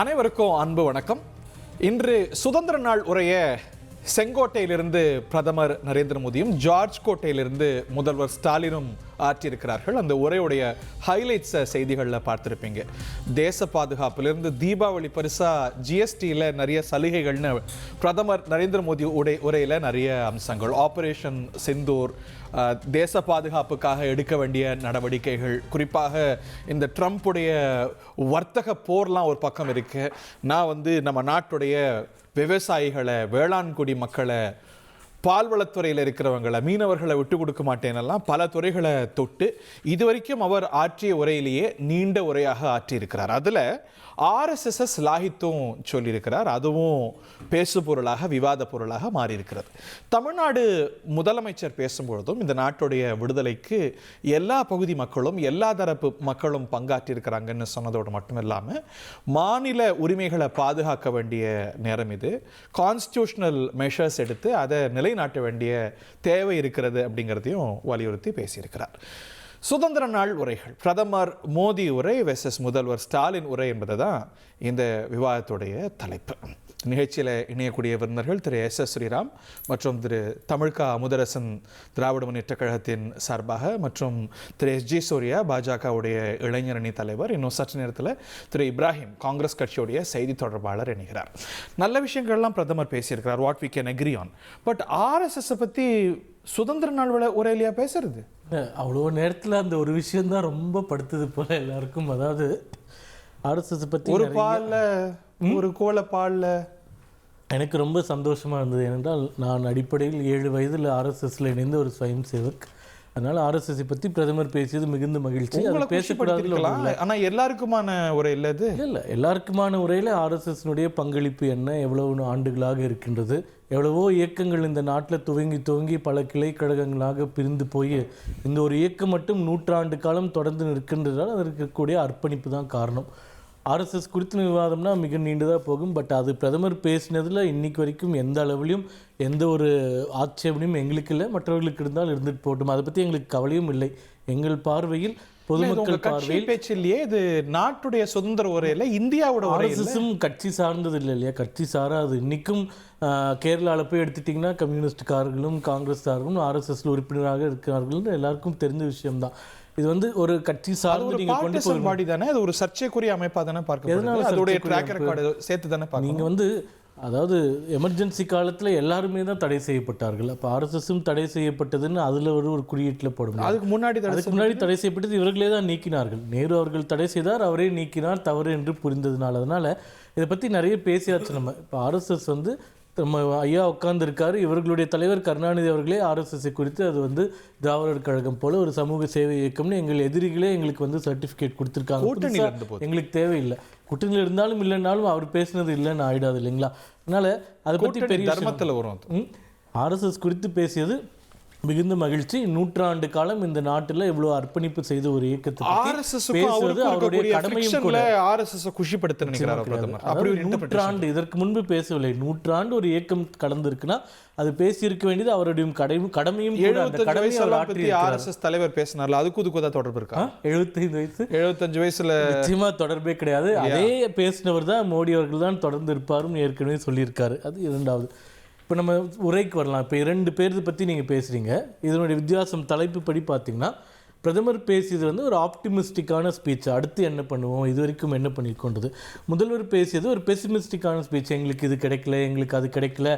அனைவருக்கும் அன்பு வணக்கம். இன்று சுதந்திர நாள் உரைய செங்கோட்டையிலிருந்து பிரதமர் நரேந்திர மோடியும் ஜார்ஜ் கோட்டையிலிருந்து முதல்வர் ஸ்டாலினும் ஆற்றியிருக்கிறார்கள். அந்த உரையுடைய ஹைலைட்ஸை செய்திகளில் பார்த்துருப்பீங்க. தேச பாதுகாப்பிலிருந்து தீபாவளி பரிசா ஜிஎஸ்டியில் நிறைய சலுகைகள்னு பிரதமர் நரேந்திர மோடி உரையில் நிறைய அம்சங்கள், ஆபரேஷன் சிந்தூர், தேச பாதுகாப்புக்காக எடுக்க வேண்டிய நடவடிக்கைகள், குறிப்பாக இந்த ட்ரம்ப்புடைய வர்த்தக போர்லாம் ஒரு பக்கம் இருக்கு. நான் நம்ம நாட்டுடைய விவசாயிகளை, வேளாண்குடி மக்களை, பால்வளத்துறையில் இருக்கிறவங்களை, மீனவர்களை விட்டு கொடுக்க மாட்டேனெல்லாம் பல துறைகளை தொட்டு இதுவரைக்கும் அவர் ஆற்றிய உரையிலேயே நீண்ட உரையாக ஆற்றியிருக்கிறார். அதில் ஆர்எஸ்எஸ் லாகித்தும் சொல்லியிருக்கிறார். அதுவும் பேசு பொருளாக, விவாத பொருளாக மாறியிருக்கிறது. தமிழ்நாடு முதலமைச்சர் பேசும்பொழுதும் இந்த நாட்டுடைய விடுதலைக்கு எல்லா பகுதி மக்களும், எல்லா தரப்பு மக்களும் பங்காற்றியிருக்கிறாங்கன்னு சொன்னதோடு மட்டும் இல்லாமல் மாநில உரிமைகளை பாதுகாக்க வேண்டிய நேரம் இது, கான்ஸ்டியூஷனல் மெஷர்ஸ் எடுத்து அதை நிலைநாட்ட வேண்டிய தேவை இருக்கிறது அப்படிங்கிறதையும் வலியுறுத்தி பேசியிருக்கிறார். சுதந்திர நாள் உரைகள், பிரதமர் மோடி உரை வெர்சஸ் முதல்வர் ஸ்டாலின் உரை என்பது தான் இந்த விவாதத்துடைய தலைப்பு. நிகழ்ச்சியில் இணையக்கூடிய விருந்தினர்கள் திரு எஸ் ஸ்ரீராம் மற்றும் திரு தமிழ்கா அமுதரசன் திராவிட முன்னேற்ற கழகத்தின் சார்பாக, மற்றும் திரு எஸ்ஜி சூர்யா பாஜகவுடைய இளைஞரணி தலைவர், இன்னும் சற்று நேரத்தில் திரு இப்ராஹிம் காங்கிரஸ் கட்சியுடைய செய்தி தொடர்பாளர் இணைகிறார். நல்ல விஷயங்கள்லாம் பிரதமர் பேசியிருக்கிறார், what we can agree on. But RSS பற்றி சுதந்திர நாள் உரையிலையா பேசுறது? அவ்வளோ நேரத்தில் அந்த ஒரு விஷயம்தான் ரொம்ப படுத்தது போல எல்லாருக்கும். அதாவது ஆர்எஸ்எஸ் பற்றி ஒரு பாலில் ஒரு கோல பாலில் எனக்கு ரொம்ப சந்தோஷமாக இருந்தது. ஏனென்றால் நான் அடிப்படையில் 7 வயதில் ஆர்எஸ்எஸ்ல இணைந்த ஒரு ஸ்வயம் சேவக். அதனால் ஆர்எஸ்எஸ் பற்றி பிரதமர் பேசியது மிகுந்த மகிழ்ச்சி. அது பேசக்கூடாது. ஆனால் எல்லாருக்குமான உரை இல்லை, இது இல்லை, எல்லாருக்குமான உரையில் ஆர்எஸ்எஸ்னுடைய பங்களிப்பு என்ன, எவ்வளவு ஆண்டுகளாக இருக்கின்றது, எவ்வளவோ இயக்கங்கள் இந்த நாட்டில் துவங்கி பல கிளை கழகங்களாக பிரிந்து போய் இந்த ஒரு இயக்கம் மட்டும் 100 ஆண்டு காலம் தொடர்ந்து நிற்கின்றதால் அதற்கு இருக்கக்கூடிய அர்ப்பணிப்பு தான் காரணம். ஆர்எஸ்எஸ் குறித்த விவாதம்னா மிக நீண்டதாக போகும். பட் அது பிரதமர் பேசினதில் இன்னைக்கு வரைக்கும் எந்த அளவிலையும் எந்த ஒரு ஆட்சேபனையும் எங்களுக்கு இல்லை, மற்றவர்களுக்கு இருந்தால் இருந்துட்டு போட்டும், அதை பற்றி எங்களுக்கு கவலையும் இல்லை. எங்கள் பார்வையில், பொதுமக்கள் பார்வையில் பேச்சிலேயே இது நாட்டுடைய சுதந்திர உரையில இந்தியாவோட ஆர்எஸ்எஸும் கட்சி சார்ந்தது இல்லை இல்லையா, கட்சி சாராது. இன்றைக்கும் கேரளாவில் போய் எடுத்துட்டிங்கன்னா கம்யூனிஸ்ட்காரர்களும் காங்கிரஸ்காரர்களும் ஆர்எஸ்எஸ்ல உறுப்பினராக இருக்கிறார்கள், எல்லாருக்கும் தெரிஞ்ச விஷயம்தான். இது ஒரு கட்சி சார்ந்து நீங்க கொண்டு போய் பாடி தானே, அது ஒரு சர்ச்சைக்குரிய அமைப்பா தானே பார்க்கப்படுது. அதோட ட்ராக் ரெக்கார்ட் சேர்த்து தானே பார்க்கணும். நீங்க அதாவது எமர்ஜென்சி காலத்தில் எல்லாருமே தான் தடை செய்யப்பட்டார்கள். அப்போ ஆர்எஸ்எஸும் தடை செய்யப்பட்டதுன்னு அதில் ஒரு குறியீட்டில் போடும். அதுக்கு முன்னாடி தடை செய்யப்பட்டது இவர்களே தான் நீக்கினார்கள். நேரு அவர்கள் தடை செய்தார், அவரே நீக்கினார், தவறு என்று புரிந்ததுனால. அதனால் இதை பற்றி நிறைய பேசியாச்சு நம்ம. இப்போ ஆர்எஸ்எஸ் நம்ம ஐயா உட்கார்ந்துருக்காரு, இவர்களுடைய தலைவர் கருணாநிதி அவர்களே ஆர்எஸ்எஸ்ஐ குறித்து அது திராவிடர் கழகம் போல ஒரு சமூக சேவை இயக்கம்னு எங்கள் எதிரிகளே எங்களுக்கு சர்டிஃபிகேட் கொடுத்துருக்காங்க. எங்களுக்கு தேவையில்லை, கூட்டணியில் இருந்தாலும் இல்லைன்னாலும் அவர் பேசினது இல்லைன்னு ஆயிடாது இல்லைங்களா. அதனால அதை பற்றி பெரிய தர்மத்தில் வரும். ஆர்எஸ்எஸ் குறித்து பேசியது மிகுந்த மகிழ்ச்சி. 100 ஆண்டு காலம் இந்த நாட்டில் இவ்வளவு அர்ப்பணிப்பு செய்த ஒரு இயக்கத்தை பேசுவது அவருடைய கடமையும் கூட. நூற்றாண்டு இதற்கு முன்பு பேசவில்லை, 100 ஆண்டு ஒரு இயக்கம் கடந்திருக்குன்னா அது பேசியிருக்க வேண்டியது அவருடைய கடமையும் கூட. அந்த கடமையை அவர் ஆற்றி ஆர்எஸ்எஸ் தலைவர் பேசினார்ல, அதுக்கு தான் தொடர்பு இருக்கா? 75 வயசுல நிச்சயமா தொடர்பே கிடையாது. அதே பேசினவர் தான் மோடி அவர்கள் தான் தொடர்ந்து இருப்பாருன்னு ஏற்கனவே சொல்லியிருக்காரு. அது இரண்டாவது. இப்போ நம்ம உரைக்கு வரலாம். இப்போ 2 பேர் பற்றி நீங்கள் பேசுகிறீங்க. இதனுடைய வித்தியாசம் தலைப்பு படி பார்த்தீங்கன்னா, பிரதமர் பேசியது ஒரு ஆப்டிமிஸ்டிக்கான ஸ்பீச். அடுத்து என்ன பண்ணுவோம், இது வரைக்கும் என்ன பண்ணியிருக்கோன்றது. முதல்வர் பேசியது ஒரு பெசிமிஸ்டிக்கான ஸ்பீச். எங்களுக்கு இது கிடைக்கல, எங்களுக்கு அது கிடைக்கல.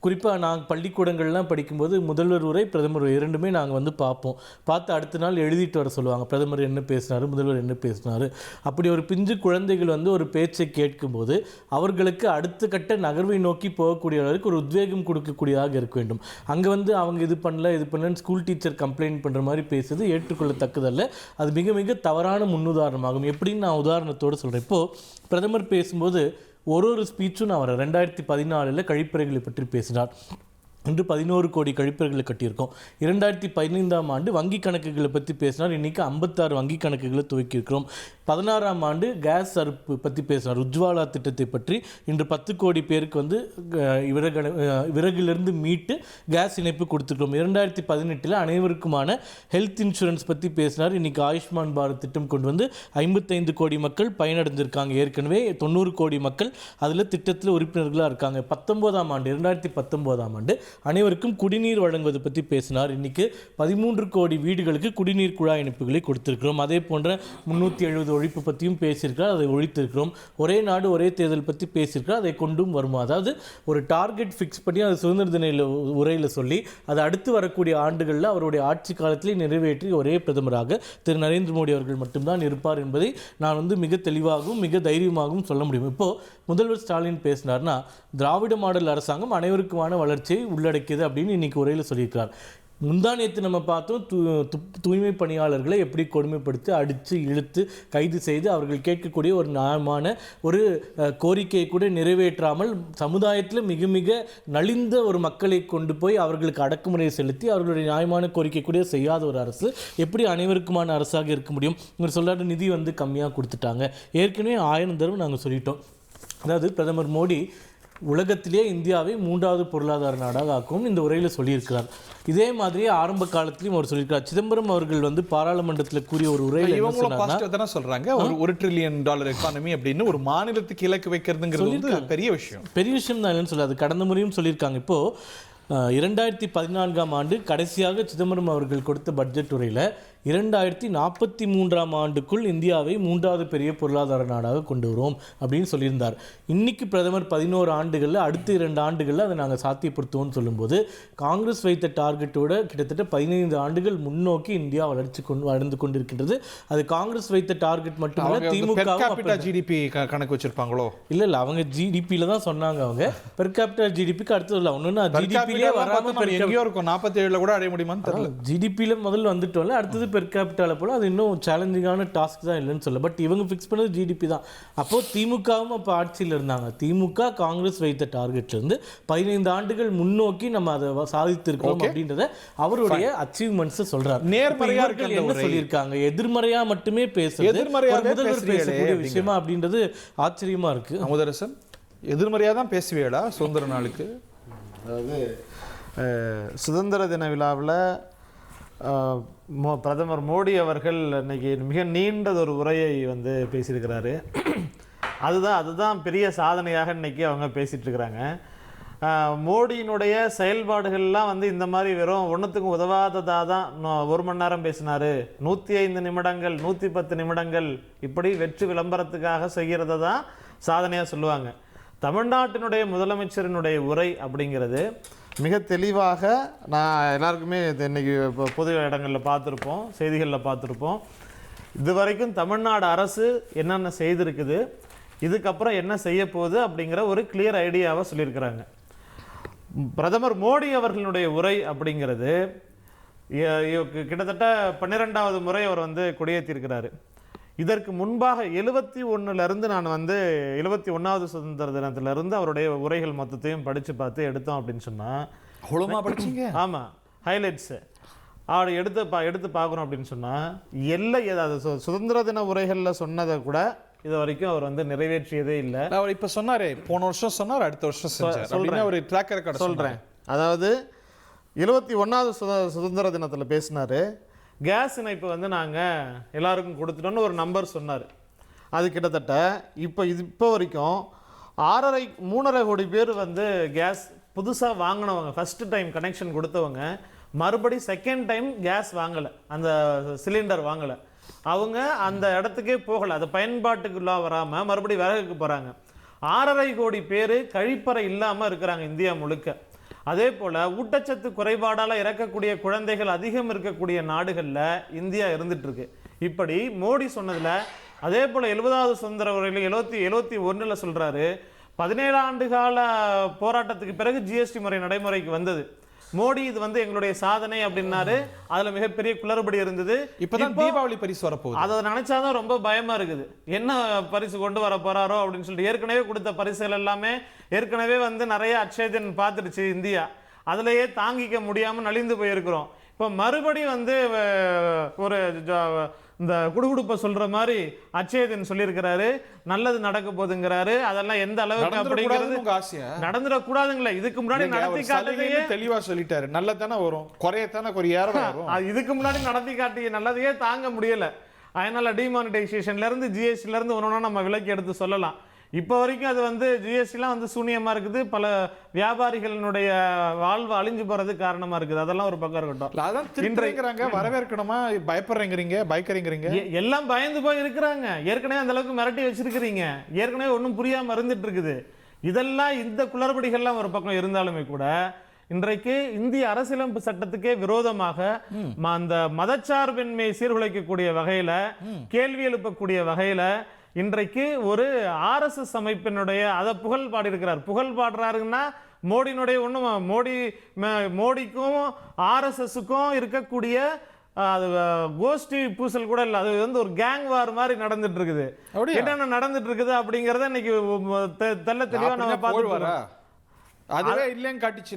குறிப்பாக நாங்கள் பள்ளிக்கூடங்கள்லாம் படிக்கும்போது முதல்வர் உரை, பிரதமர் உரை இரண்டுமே நாங்கள் பார்ப்போம். பார்த்து அடுத்த நாள் எழுதிட்டு வர சொல்லுவாங்க, பிரதமர் என்ன பேசினார், முதல்வர் என்ன பேசினார். அப்படி ஒரு பிஞ்சு குழந்தைகள் ஒரு பேச்சை கேட்கும்போது அவர்களுக்கு அடுத்த கட்ட நகர்வை நோக்கி போகக்கூடிய அளவுக்கு ஒரு உத்வேகம் கொடுக்கக்கூடியதாக இருக்க வேண்டும். அங்கே அவங்க இது பண்ணலன்னு ஸ்கூல் டீச்சர் கம்ப்ளைண்ட் பண்ணுற மாதிரி பேசுறது ஏற்றுக்கொள்ள தக்கதல்ல. அது மிக மிக தவறான முன்னுதாரணமாகும். எப்படின்னு நான் உதாரணத்தோடு சொல்கிறேன். இப்போது பிரதமர் பேசும்போது ஒரு ஸ்பீச்சும் நான் 2014 கழிப்பறைகளை பற்றி பேசினார். இன்று 11 கோடி கழிப்பறைகளை கட்டியிருக்கோம். 2015ஆம் ஆண்டு வங்கி கணக்குகளை பற்றி பேசினார். இன்றைக்கி 56 வங்கி கணக்குகளை துவக்கியிருக்கிறோம். 16ஆம் ஆண்டு கேஸ் அறுப்பு பற்றி பேசினார். உஜ்வாலா திட்டத்தை பற்றி இன்று 10 கோடி பேருக்கு வந்து விறகிலிருந்து மீட்டு கேஸ் இணைப்பு கொடுத்துருக்கிறோம். 2018 அனைவருக்குமான ஹெல்த் இன்சூரன்ஸ் பற்றி பேசினார். இன்றைக்கி ஆயுஷ்மான் பாரத் திட்டம் கொண்டு வந்து 55 கோடி மக்கள் பயனடைந்திருக்காங்க. ஏற்கனவே 90 கோடி மக்கள் அதில் திட்டத்தில் உறுப்பினர்களாக இருக்காங்க. 2019ஆம் ஆண்டு அனைவருக்கும் குடிநீர் வழங்குவது பற்றி பேசினார். இன்னைக்கு 13 கோடி வீடுகளுக்கு குடிநீர் குழாய் இணைப்புகளை கொடுத்திருக்கிறோம். அதே போன்ற 370 ஒழிப்பு பற்றியும் பேசியிருக்கிறார். அதை ஒழித்திருக்கிறோம். ஒரே நாடு ஒரே தேர்தல் பற்றி பேசியிருக்கிறார். அதை கொண்டும் வருமா, அதாவது ஒரு டார்கெட் ஃபிக்ஸ் பண்ணி அது சுதந்திர தின உரையில் சொல்லி அது அடுத்து வரக்கூடிய ஆண்டுகளில் அவருடைய ஆட்சி காலத்திலே நிறைவேற்றி ஒரே பிரதமராக திரு நரேந்திர மோடி அவர்கள் மட்டும்தான் இருப்பார் என்பதை நான் வந்து மிக தெளிவாகவும் மிக தைரியமாகவும் சொல்ல முடியும். இப்போது முதல்வர் ஸ்டாலின் பேசினார்னா திராவிட மாடல் அரசாங்கம் அனைவருக்குமான வளர்ச்சியை உள்ளடக்கியது அப்படின்னு இன்னைக்கு உரையில் சொல்லியிருக்கிறார். முந்தானியத்தை நம்ம பார்த்தோம், தூய்மை பணியாளர்களை எப்படி கொடுமைப்படுத்தி அடித்து இழுத்து கைது செய்து அவர்கள் கேட்கக்கூடிய ஒரு நியாயமான ஒரு கோரிக்கையை கூட நிறைவேற்றாமல் சமுதாயத்தில் மிக மிக நலிந்த ஒரு மக்களை கொண்டு போய் அவர்களுக்கு அடக்குமுறையை செலுத்தி அவர்களுடைய நியாயமான கோரிக்கை கூட செய்யாத ஒரு அரசு எப்படி அனைவருக்குமான அரசாக இருக்க முடியும்? இவர் சொல்கிறாரு நிதி வந்து கம்மியாக கொடுத்துட்டாங்க. ஏற்கனவே 1000 தடவை நாங்கள் சொல்லிட்டோம். அதாவது பிரதமர் மோடி உலகத்திலே இந்தியாவை 3வது பொருளாதார நாடாக ஆக்கும் இந்த உரையில் சொல்லியிருக்கிறார். இதே மாதிரியே ஆரம்ப காலத்திலையும் அவர் சொல்லியிருக்கிறார். சிதம்பரம் அவர்கள் வந்து பாராளுமன்றத்தில் கூறிய ஒரு உரையில் சொல்றாங்க $1 trillion எக்கானமி அப்படின்னு ஒரு மாநிலத்துக்கு இலக்கு வைக்கிறதுங்கிறது பெரிய விஷயம் தான் இல்லைன்னு சொல்லாது. கடந்த முறையும் சொல்லியிருக்காங்க. இப்போ 2014ஆம் ஆண்டு கடைசியாக சிதம்பரம் அவர்கள் கொடுத்த பட்ஜெட் உரையில் 2043ஆம் ஆண்டுக்குள் இந்தியாவை 3வது பெரிய பொருளாதார நாடாக கொண்டு வருவோம் அப்படின்னு சொல்லியிருந்தார். இன்னைக்கு பிரதமர் 11 ஆண்டுகளில் அடுத்த 2 ஆண்டுகளில் அதை நாங்கள் சாத்தியப்படுத்துவோம்னு சொல்லும்போது காங்கிரஸ் வைத்த டார்கெட்டோட கிட்டத்தட்ட 15 ஆண்டுகள் முன்னோக்கி இந்தியா வளர்ச்சி வளர்ந்து கொண்டிருக்கின்றது. அது காங்கிரஸ் வைத்த டார்கெட் மட்டுமல்ல, திமுக ஜிடிபி கணக்கு வச்சிருப்பாங்களோ? இல்லை அவங்க ஜிடிபியில் தான் சொன்னாங்க. அவங்க பெர் கேபிட்டல் ஜிடிபிக்கு அடுத்தது இல்லை. ஒன்றுன்னா ஜிடிபியிலே வராமல் எங்கேயோ இருக்கும் 47 கூட அடைய முடியுமான்னு தெரியல. ஜிடிபியில் முதல்ல வந்துட்டோம்ல, அடுத்தது பெர் கேபிட்டலை போல அது இன்னும் சேலஞ்சிங்கான டாஸ்க் தான் இல்லைன்னு சொல்ல. பட் இவங்க ஃபிக்ஸ் பண்ணது ஜிடிபி தான். அப்போது திமுகவும் அப்போ ஆட்சியில் இருந்தாங்க. திமுக காங்கிரஸ் வைத்த டார்கெட்லேருந்து 15 ஆண்டுகள் முன்னோக்கி நம்ம அதை சாதித்திருக்கோம் அப்படின்றத அவருடைய அச்சீவ்மெண்ட்ஸை சொல்றாரு. நேர்மறையாக என்ன சொல்லியிருக்காங்க? எதிர்மறையா மட்டுமே பேசுறது முதல்வர் பேசக்கூடிய விஷயமா அப்படின்றது ஆச்சரியமா இருக்கு. அமுதரசன், எதிர்மறையாக தான் பேசுவேடா சுதந்திர நாளுக்கு? அதாவது சுதந்திர தின விழாவில் பிரதமர் மோடி அவர்கள் இன்னைக்கு மிக நீண்டதொரு உரையை வந்து பேசியிருக்கிறாரு. அதுதான் பெரிய சாதனையாக இன்னைக்கு அவங்க பேசிகிட்டு இருக்கிறாங்க. மோடியினுடைய செயல்பாடுகள்லாம் வந்து இந்த மாதிரி வெறும் ஒன்றுத்துக்கும் உதவாததாக தான் 1 மணி நேரம் பேசினார், 105 நிமிடங்கள் 110 நிமிடங்கள் இப்படி வெற்றி விளம்பரத்துக்காக செய்கிறத தான் சாதனையாக சொல்லுவாங்க. தமிழ்நாட்டினுடைய முதலமைச்சரினுடைய உரை அப்படிங்கிறது மிக தெளிவாக நான் எல்லாருக்குமே இன்றைக்கி பொது இடங்களில் பார்த்துருப்போம், செய்திகளில் பார்த்துருப்போம். இது வரைக்கும் தமிழ்நாடு அரசு என்னென்ன செய்திருக்குது, இதுக்கப்புறம் என்ன செய்ய போகுது அப்படிங்கிற ஒரு கிளியர் ஐடியாவை சொல்லியிருக்கிறாங்க. பிரதமர் மோடி அவர்களுடைய உரை அப்படிங்கிறது கிட்டத்தட்ட 12வது முறை அவர் வந்து கொடியேற்றிருக்கிறாரு. இதற்கு முன்பாக 71லேருந்து நான் வந்து 71வது சுதந்திர தினத்திலிருந்து அவருடைய உரைகள் மொத்தத்தையும் படித்து பார்த்து எடுத்தோம் அப்படின்னு சொன்னால் அவ்வளோமா படிச்சிங்க? ஆமாம், ஹைலைட்ஸு அவர் எடுத்து பார்க்குறோம் அப்படின்னு சொன்னால் எல்லை ஏதாவது சுதந்திர தின உரைகளில் சொன்னதை கூட இது வரைக்கும் அவர் வந்து நிறைவேற்றியதே இல்லை. அவர் இப்போ சொன்னார், போன வருஷம் சொன்னார், அடுத்த வருஷம் சொல்கிறேன், ஒரு ட்ராக் ரெக்கார்ட் சொல்கிறேன். அதாவது 71வது சுதந்திர தினத்தில் பேசினார். கேஸ் இணைப்பு வந்து நாங்கள் எல்லாருக்கும் கொடுத்துட்டோன்னு ஒரு நம்பர் சொன்னார். அது கிட்டத்தட்ட இப்போ வரைக்கும் 3.5 கோடி பேர் வந்து கேஸ் புதுசாக வாங்கினவங்க, ஃபஸ்ட்டு டைம் கனெக்ஷன் கொடுத்தவங்க மறுபடி செகண்ட் டைம் கேஸ் வாங்கலை, அந்த சிலிண்டர் வாங்கலை. அவங்க அந்த இடத்துக்கே போகலை, அது பயன்பாட்டுக்குள்ளே வராமல் மறுபடி விறகுக்கு போகிறாங்க. 6.5 கோடி பேர் கழிப்பறை இல்லாமல் இருக்கிறாங்க இந்தியா முழுக்க. அதே போல் ஊட்டச்சத்து குறைபாடால் இறக்கக்கூடிய குழந்தைகள் அதிகம் இருக்கக்கூடிய நாடுகளில் இந்தியா இருந்துகிட்ருக்கு. இப்படி மோடி சொன்னதில் அதே போல் 70வது சுதந்திர உரையில் 71 சொல்கிறாரு, 17 ஆண்டு கால போராட்டத்துக்கு பிறகு ஜிஎஸ்டி முறை நடைமுறைக்கு வந்தது. மோடி இது வந்து எங்களுடைய சாதனை அப்படின்னாரு. அதில் மிகப்பெரிய குளறுபடி இருந்தது. இப்போதான் தீபாவளி பரிசு வரப்போகுது. அதை நினைச்சாதான் ரொம்ப பயமா இருக்குது. என்ன பரிசு கொண்டு வர போறாரோ அப்படின்னு சொல்லிட்டு ஏற்கனவே கொடுத்த பரிசுகள் எல்லாமே ஏற்கனவே வந்து நிறைய அட்சயதின் பார்த்துடுச்சு இந்தியா. அதிலேயே தாங்கிக்க முடியாமல் நலிந்து போயிருக்கிறோம். இப்போ மறுபடியும் வந்து ஒரு இந்த குடுகுடுப்பை சொல்ற மாதிரி அச்சேதன் சொல்லியிருக்கிறாரு, நல்லது நடக்க போகுதுங்கிறாரு. அதெல்லாம் எந்த அளவுக்கு அப்படிங்கிறது நடந்துடக்கூடாதுங்களே. இதுக்கு முன்னாடி நடத்தி காட்டியதையே தெளிவா சொல்லிட்டாரு. நல்லதானே வரும், குறையத்தானே வரும். இதுக்கு முன்னாடி நடத்தி காட்டிய நல்லதையே தாங்க முடியல. அதனால டிமானிட்டைசேஷன்ல இருந்து ஜிஎஸ்டில இருந்து ஒன்னொன்னா நம்ம விலக்கி எடுத்து சொல்லலாம். இப்போ வரைக்கும் அது வந்து ஜிஎஸ்டிலாம் வந்து சூனியமா இருக்குது. பல வியாபாரிகளினுடைய வாழ்வு அழிஞ்சு போறது காரணமா இருக்குது. அதெல்லாம் ஒரு பக்கம் இருக்கட்டும். அதான் வரவேற்கணுமா, பயக்கிறீங்க எல்லாம் பயந்து போய் இருக்கிறாங்க. ஏற்கனவே அந்த அளவுக்கு மிரட்டி வச்சிருக்கிறீங்க. ஏற்கனவே ஒன்றும் புரியாம இருந்துட்டு இருக்குது. இதெல்லாம் இந்த குளறுபடிகள்லாம் ஒரு பக்கம் இருந்தாலுமே கூட இன்றைக்கு இந்திய அரசியலமைப்பு சட்டத்துக்கே விரோதமாக அந்த மதச்சார்பின்மை சீர்குலைக்கக்கூடிய வகையில, கேள்வி எழுப்பக்கூடிய வகையில இன்றைக்கு ஒரு RSS அமைப்பினுடைய அதை புகழ் பாடியிருக்கிறார். புகழ் பாடுறாருன்னா மோடியினுடைய ஒன்றும் மோடிக்கும் RSSக்கும் இருக்கக்கூடிய அது கோஷ்டி பூசல் கூட இல்லை. அது வந்து ஒரு கேங் வார் மாதிரி நடந்துட்டு இருக்குது. என்னென்ன நடந்துட்டு இருக்குது அப்படிங்கிறத இன்னைக்கு தெல்ல தெளிவா நம்ம பார்த்து அதுவே இல்லைன்னு காட்டிச்சு.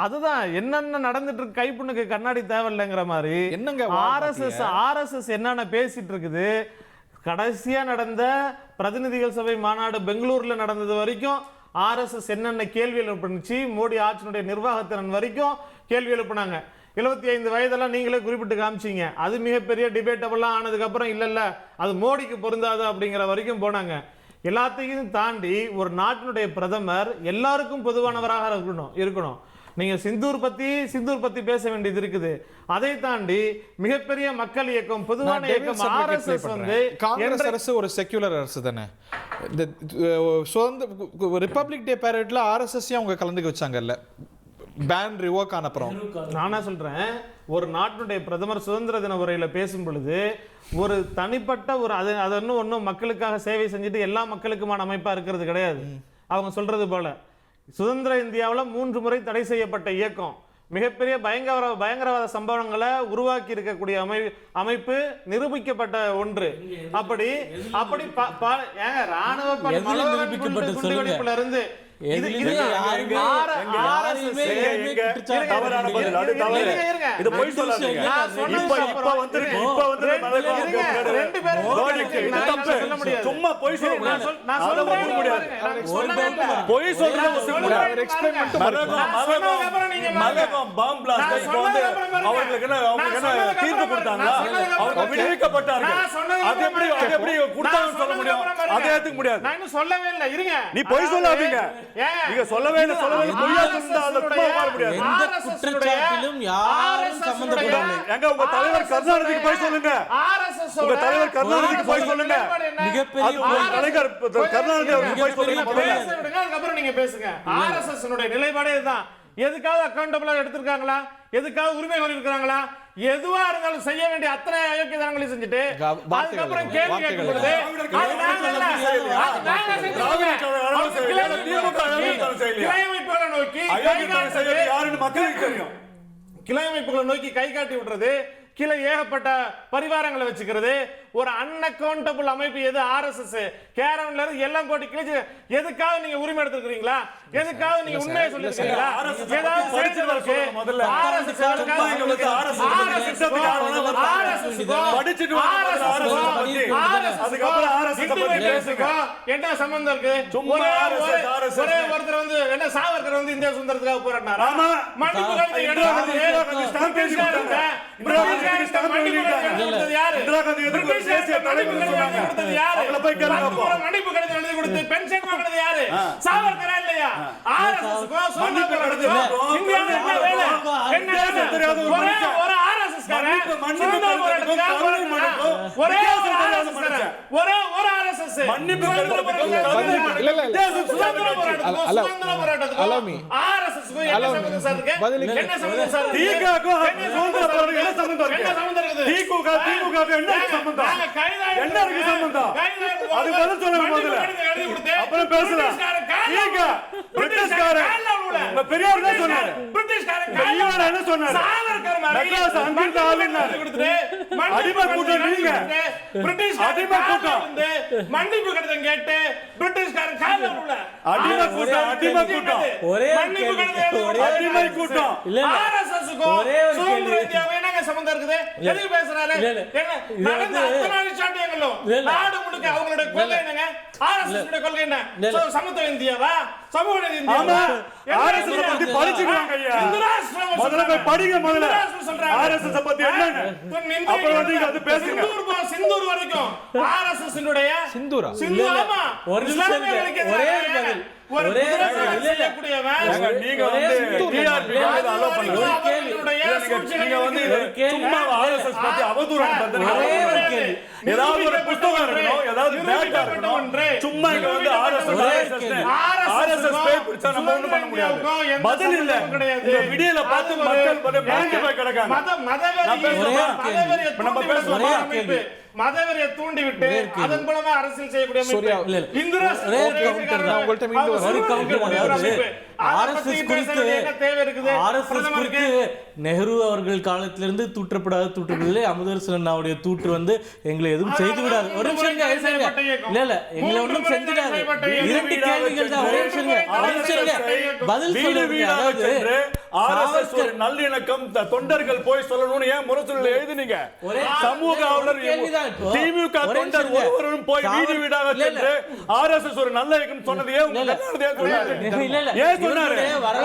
அதுதான் என்னென்ன நடந்துட்டு இருக்கு. கைப்புண்ணுக்கு கண்ணாடி தேவையில்லைங்கிற மாதிரி என்னங்க RSS என்னென்ன பேசிட்டு இருக்குது. கடைசியா நடந்த பிரதிநிதிகள் சபை மாநாடு பெங்களூர்ல நடந்தது வரைக்கும் RSS என்னென்ன கேள்வி எழுப்பினுச்சு, மோடி ஆட்சியினுடைய நிர்வாகத்திறன் வரைக்கும் கேள்வி எழுப்பினாங்க. 75 வயதெல்லாம் நீங்களே குறிப்பிட்டு காமிச்சிங்க. அது மிகப்பெரிய டிபேட்டபிளாக ஆனதுக்கு அப்புறம் இல்ல அது மோடிக்கு பொருந்தாது அப்படிங்கிற வரைக்கும் போனாங்க. எல்லாத்தையும் தாண்டி ஒரு நாட்டினுடைய பிரதமர் எல்லாருக்கும் பொதுவானவராக இருக்கணும். நீங்க சிந்தூர் பத்தி பேச வேண்டியது இருக்குது. அதை தாண்டி மிகப்பெரிய மக்கள் இயக்கம், பொதுவான இயக்கம் RSS வந்து காங்கிரஸ் அரசு ஒரு செக்யூலர் அரசு தானே. இந்த சுதந்திர ரிபப்ளிக் டே பேரேட்ல RSS அவங்க கலந்துக்க வச்சாங்கல்ல, பேன் ரிவோக் ஆன அப்புறம். நானா சொல்றேன், ஒரு நாட்டினுடைய பிரதமர் சுதந்திர தின உரையில பேசும் பொழுது ஒரு தனிப்பட்ட ஒரு அது ஒன்றும் மக்களுக்காக சேவை செஞ்சுட்டு எல்லா மக்களுக்குமான அமைப்பா இருக்கிறது கிடையாது. அவங்க சொல்றது போல சுதந்திர இந்தியாவில் 3 முறை தடை செய்யப்பட்ட இயக்கம், மிகப்பெரிய பயங்கரவாத சம்பவங்களை உருவாக்கி இருக்கக்கூடிய அமைப்பு, நிரூபிக்கப்பட்ட ஒன்று. அப்படி ராணுவ குண்டுவெடிப்புல இருந்து சொல்லவே இல்லை. இருங்க, நீ பொய் சொல்லாதீங்க. நீங்க சொல்லவே இல்ல, பொய்யா சொன்னா அந்த குமா வாழ முடியாது. எந்த குற்றச்சாட்டிலும் யாரும் சம்பந்தப்படவில்லை. எங்க உங்க தலைவர் கருணாநிதிக்கு போய் சொல்லுங்க. உங்க தலைவர் கருணாநிதிக்கு போய் சொல்லுங்க. மிகப்பெரிய தலைவர் கருணாநிதி அவருக்கு போய் சொல்லுங்க. பேச விடுங்க, அதுக்கு அப்புறம் நீங்க பேசுங்க. RSS உடைய நிலைப்பாடே இதுதான். எதுக்காவது அக்கவுண்டபிளா எடுத்திருக்காங்களா? எதுக்காவது உரிமை கோரி இருக்காங்களா? எதுவா இருந்தாலும் செய்ய வேண்டிய அத்தனை அயோக்கியத்தனங்களையும் செஞ்சுட்டு அதுக்கப்புறம் கேள்வி கேட்கும் பொழுது கிளை அமைப்புகளை நோக்கி கை காட்டி விடுறது, கீழே ஏகப்பட்ட பரிவாரங்களை வச்சுக்கிறது, ஒரு அன்அக்கவுண்டபிள் அமைப்பு எது RSS. கேரவன்ல இருந்து எல்லாம் போட்டு கிழிச்சு எதுக்காக நீங்க உரிமை எடுத்துக்கிறீங்களா? எதுக்காக நீங்க உண்மையை சொல்லிருக்கீங்களா? ஏதாவது சேர்த்துருக்கு முதல்ல RSS என்ன சம்பந்தம் இருக்கு? ஒரே ஒருத்தர் வந்து என்ன சாவர்கர் வந்து இந்தியா சுதந்திரத்துக்காக போராடினாரா? மன்னிப்பு கடிதம் எழுதி கொடுத்து பென்ஷன் வாங்குறது யாரு? சாவர்கரா இல்லையா? RSS ஒரு RSS உங்க பெரியார் என்ன சொன்னாரு? பிரிட்டிஷ்காரன் பெரியார் என்ன சொன்னாரு? சாவர்கர் மாதிரி மெட்ராஸ் அங்கிருந்து ஆளுநர் கொடுத்துட்டு அடிமை கூட்டம் நீங்க. பிரிட்டிஷ் அடிமை கூட்டம். மன்னிப்பு கடிதம் கேட்டு பிரிட்டிஷ்காரன் கால்ல விழுல. அடிமை கூட்டம், அடிமை கூட்டம், ஒரே மன்னிப்பு கடிதம் அடிமை கூட்டம். இல்ல ஆர்எஸ்எஸ்க்கும் ஒரே ஒரு சுதந்திர கேள்வி. இந்தியாவுக்கும் என்னங்க சம்பந்தம் இருக்குது? எதுக்கு பேசுறாரு? இல்ல. என்ன இது நடந்த வந்து- அத்தனை விஷயங்களும் இல்ல. நாடு முழுக்க அவங்களுடைய கொள்கை என்னங்க? ஆர்எஸ்எஸ் உடைய கொள்கை என்ன? சமத்துவ இந்தியாவா? சமூக நீதி ஆமா, இந்தியாவா? RSS பத்தி படிச்சுக்கலாங்க ஐயா. முதல்ல போய் படிங்க முதல்ல. RSS பத்தி என்னன்னு. அப்புறம் வந்து இங்க வந்து பேசுங்க. சிந்தூர் வரைக்கும் RSS உடைய சிந்தூரா? ஆமா. ஒரு நிமிஷம் இருங்க. ஒரே ஒரு பதில். ஒரு ஒரே ஒரு குதிரை பதில். செய்யக்கூடியவன் ஏங்க, நீங்க வந்து TRP க்கு allow பண்ணல. ஒரு கேள்வி. நீங்க வந்து ஒரு கேள்வி. சும்மா RSS பத்தி அவதூறான பண்றீங்க. ஒரே ஒரு கேள்வி. ஏதாவது ஒரு புத்தகம் இருக்கணும், ஏதாவது டேட்டா இருக்கணும். சும்மா இங்க வந்து RSS பேர் பிடிச்சா நம்ம ஒண்ணும் பண்ண முடியாது. பதில் இல்ல. இந்த வீடியோல பார்த்து மக்கள் வந்து மறந்து போய் கிடக்காங்க. நான் பேசுறேன். இப்ப நம்ம பேசுறோமா? மதவெறியை தூண்டிவிட்டு அதன் மூலமா அரசியல் செய்யக்கூடிய சூர்யா, இல்ல, இல்ல. இந்திரா ஒரே counter தான். உங்கள்ட்ட மீண்டும் ஒரு counter அதாவது RSS குறித்து தேவை இருக்குது. RSS குறித்து நெஹ்ரு அவர்கள் காலத்திலிருந்து தூற்றப்படாத அமுதரசன் அண்ணாவுடைய தூற்று வந்து எங்களை எதுவும் செய்து விடாது. ஒரு நிமிஷம் இருங்க, இல்ல இல்ல எங்களை ஒன்றும் செஞ்சிடாது. இரண்டு கேள்விகள் தான். ஒரு நிமிஷம் இருங்க. பதில் சொல்லுங்க. அதாவது RSS ஒரு நல்லிணக்கம் தொண்டர்கள் போய் சொல்லணும்னு ஏன் முரசொலியில் எழுதுனீங்க? சமூக ஆர்வலர் திமுக தொண்டர் ஒருவரும் போய் வீடு வீடாக சென்று RSS ஒரு நல்ல இயக்கம் சொன்னது ஏன் இல்ல இல்ல ஏன் சொன்னாரு?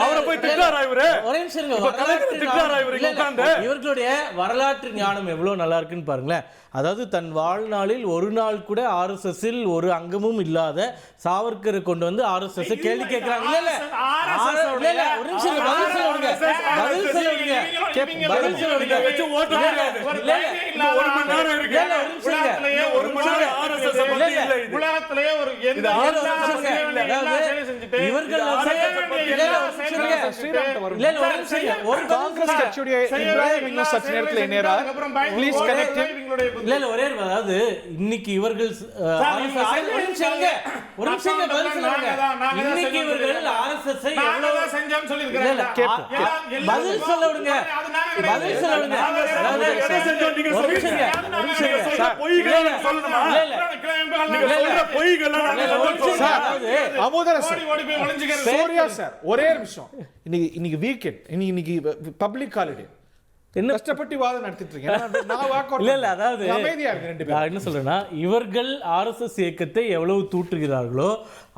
அவரை போய் திட்டாரா இவரு? ஒரே நிமிஷம் இருங்க. இப்ப கலெக்டர் திட்டாரா இவரு இங்க உட்கார்ந்து? இவர்களுடைய வரலாற்று ஞானம் எவ்வளவு நல்லா இருக்குன்னு பாருங்களேன். அதாவது தன் வாழ்நாளில் ஒரு நாள் கூட RSS-இல் ஒரு அங்கமும் இல்லாத சாவர்கரை கொண்டு வந்து RSS கேள்வி கேட்கிறாங்க. இல்ல இல்ல இல்ல ஒரு நிமிஷம் இருங்க. பதில் சொல்லுங்க. பதில் சொல்லுங்க. பதில் சொல்லுங்க. வச்சு ஓட்டு முடியாது. இல்ல ஒரு மணி நேரம் இருக்கு. இல்ல ஒரு நிமிஷம் இருங்க. ஒரு மணி நேரம் RSS பத்தி இல்ல இது. உலகத்திலேயே ஒரு எந்த ஒரு காங்கிரஸ் கட்சியுடைய இப்ராஹிம் இன்னும் சற்று நேரத்தில் இணையறார். Please connect him. இல்ல இல்ல ஒரே அதாவது இன்னைக்கு இவர்கள் ஒரு நிமிஷம் பதில் சொல்லுங்க. இன்னைக்கு இவர்கள் RSS-ஐ எவ்வளவு செஞ்சோம்னு சொல்லி பதில் சொல்ல விடுங்க. பதில் சொல்ல விடுங்க. அதாவது என்ன செஞ்சோம் நீங்க சொல்லுங்க. நீங்க சொல்ற பொய்களை சொல்லணுமா? நீங்க சொல்ற பொய்களை நாங்க சொல்லணும். அமுதரசன், சூர்யா சார், ஒரே நிமிஷம். இன்னைக்கு வீக்கெண்ட், இன்னைக்கு பப்ளிக் ஹாலிடே. என்ன கஷ்டப்பட்டு வாதம் நடத்திட்டு இருக்கீங்க? நான் வாக் அவுட் இல்ல அதாவது அமைதியா இருக்கு ரெண்டு பேரும். நான் என்ன சொல்றேன்னா, இவர்கள் RSS இயக்கத்தை எவ்வளவு தூற்றுகிறார்களோ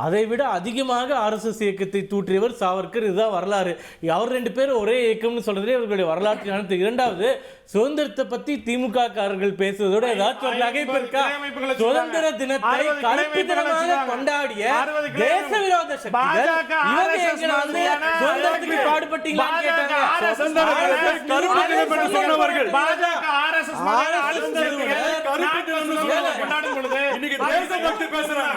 அதை விட அதிகமாக RSS இயக்கத்தை தூற்றியவர் சாவர்கர். இதுதான் வரலாறு. அவர் ரெண்டு பேரும் ஒரே இயக்கம்னு சொல்றதே இவர்களுடைய வரலாற்று ஞானத்தை. இரண்டாவது, சுதந்திரத்தை பத்தி திமுக காரர்கள் பேசுவதோட ஏதாச்சும் ஒரு நகைப்பு இருக்கா? சுதந்திர தினத்தை கருப்பு தினமாக கொண்டாடிய தேச விரோத சக்திகள் இவங்க எங்களை வந்து சுதந்திரத்துக்கு பாடுபட்டீங்களான்னு கேட்டாங்க. சுதந்திர தினத்தை கருப்பு தினம் என்று சொன்னவர்கள் இன்னைக்கு தேசபக்தி பேசுறாங்க.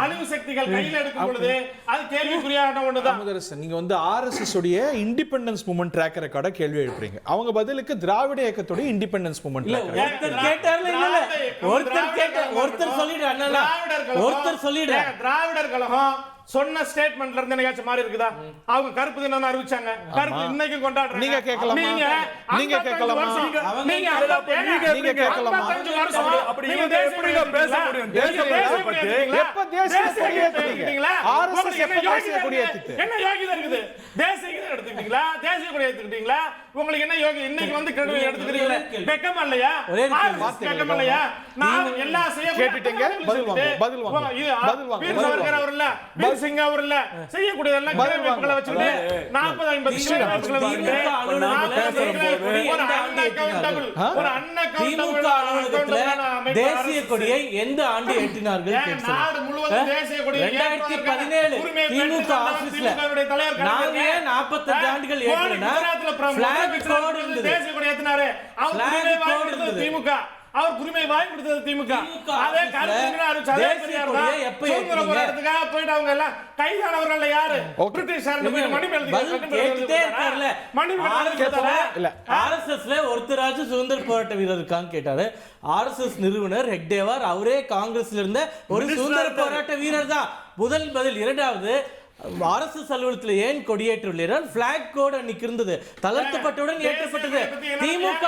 அழிவு சக்திகள் கையில் எடுக்கும் பொழுது அது கேள்விக்குறியான ஒண்ணுதான். அமுதரசன், நீங்க வந்து RSS உடைய இண்டிபெண்டன்ஸ் மூவ்மெண்ட் ட்ராக் ரெக்கார்டை கேள்வி எழுப்புறீங்க. அவங்க பதிலுக்கு திராவிட இயக்கத்துடைய இண்டிபெண்டன்ஸ் மூவ்மெண்ட் திராவிடர் கழகம் சொன்ன ஸ்டேட்மெண்ட்ல இருந்து என்னையாச்சும் மாறி இருக்குதா? அவங்க கருப்பு தினம் அறிவிச்சாங்க. கருப்பு இன்னைக்கு கொண்டாடுறாங்க. நீங்க கேட்கலாமா? நீங்க கேட்கலாமா? நீங்க கேட்கலாமா? அப்படி இவங்க எப்படி பேச முடியும்? தேசபக்தி பத்தி எப்ப தேசிய கொடி ஏத்துறீங்க? RSS எப்ப தேசிய கொடி ஏத்துது? என்ன யோகிதை இருக்குது? தேசிய கொடி எடுத்துக்கிட்டீங்களா? தேசிய கொடி எடுத்துக்கிட்டீங்களா? உங்களுக்கு என்ன யோகி? இன்னைக்கு வந்து கிரெடிட் எடுத்துக்கிறீங்களா? வெக்கம் இல்லையா? வெக்கம் இல்லையா? நான் எல்லா செய்ய கேட்டிட்டீங்க. பதில் வாங்க. பதில் வாங்க. பதில் வாங்க. வீர் சாவர்கர் அவர் இல்ல, வீர் சிங் அவர் இல்ல, செய்யக்கூடியதெல்லாம் கிரேவிகளை வச்சிட்டு 40-50 கிலோமீட்டர்ல வந்து ஒரு அன்அக்கவுண்டபிள் தேசிய கொடியை எந்த ஆண்டு ஏற்றினார்கள்? நாடு முழுவதும் தேசிய கொடியை 2017 திமுக ஆபீஸ்ல நாங்க 45 ஆண்டுகள் ஏற்றினா தேசிய கொடி ஏத்தினாரு. அவர் திமுக அவர் உரிமை வாங்கி கொடுத்தது திமுக. அதே கருத்து அதே பெரியார் தான் சுதந்திர போராட்டத்துக்காக போயிட்டு அவங்க எல்லாம் கைதானவர்கள் யாரு? பிரிட்டிஷார் ஆர்எஸ்எஸ்ல ஒருத்தராச்சும் சுதந்திர போராட்ட வீரர் இருக்கான்னு கேட்டாரு. ஆர்எஸ்எஸ் நிறுவனர் ஹெக்டேவார் அவரே காங்கிரஸ்ல இருந்த ஒரு சுதந்திர போராட்ட வீரர் தான். முதல் பதில். இரண்டாவது, ஆர்எஸ்எஸ் அலுவலகத்தில் ஏன் கொடியேற்றவில்லை? பிளாக் கோட் அன்னைக்கு இருந்தது, தளர்த்தப்பட்டவுடன் ஏற்றப்பட்டது. திமுக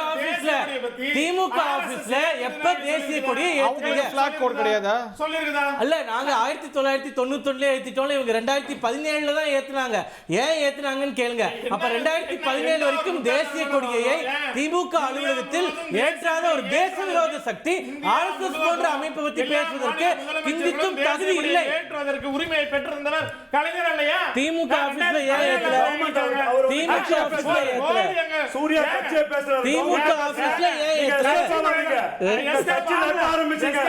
ஆபீஸ்ல எப்ப தேசிய கொடியை ஏற்றுறீங்க? பிளாக் கோட் கிடையாதா? சொல்லிருக்குதா? அல்ல, நாங்க 1991 ஏத்திட்டோம், இவங்க 2017 தான் ஏத்துனாங்க. ஏன் ஏத்துனாங்கன்னு கேளுங்க. அப்ப 2017 வரைக்கும் தேசிய கொடியை திமுக அலுவலகத்தில் ஏற்றாத ஒரு தேச விரோத சக்தி ஆர்எஸ்எஸ் போன்ற அமைப்பை பற்றி பேசுவதற்கு கிஞ்சித்தும் தகுதி இல்லை. ஏற்றுவதற்கு உரிமையை பெற்றிருந்தவர் கலைஞர் இல்லையா? திமுக ஆபீஸ்ல ஏன் ஏத்தல? திமுக ஆபீஸ்ல ஏத்தல. சூர்யா கட்சியை பேசுறாரு. திமுக ஆபீஸ்ல ஏன் ஏத்தல? கட்சி நடத்த ஆரம்பிச்சீங்க.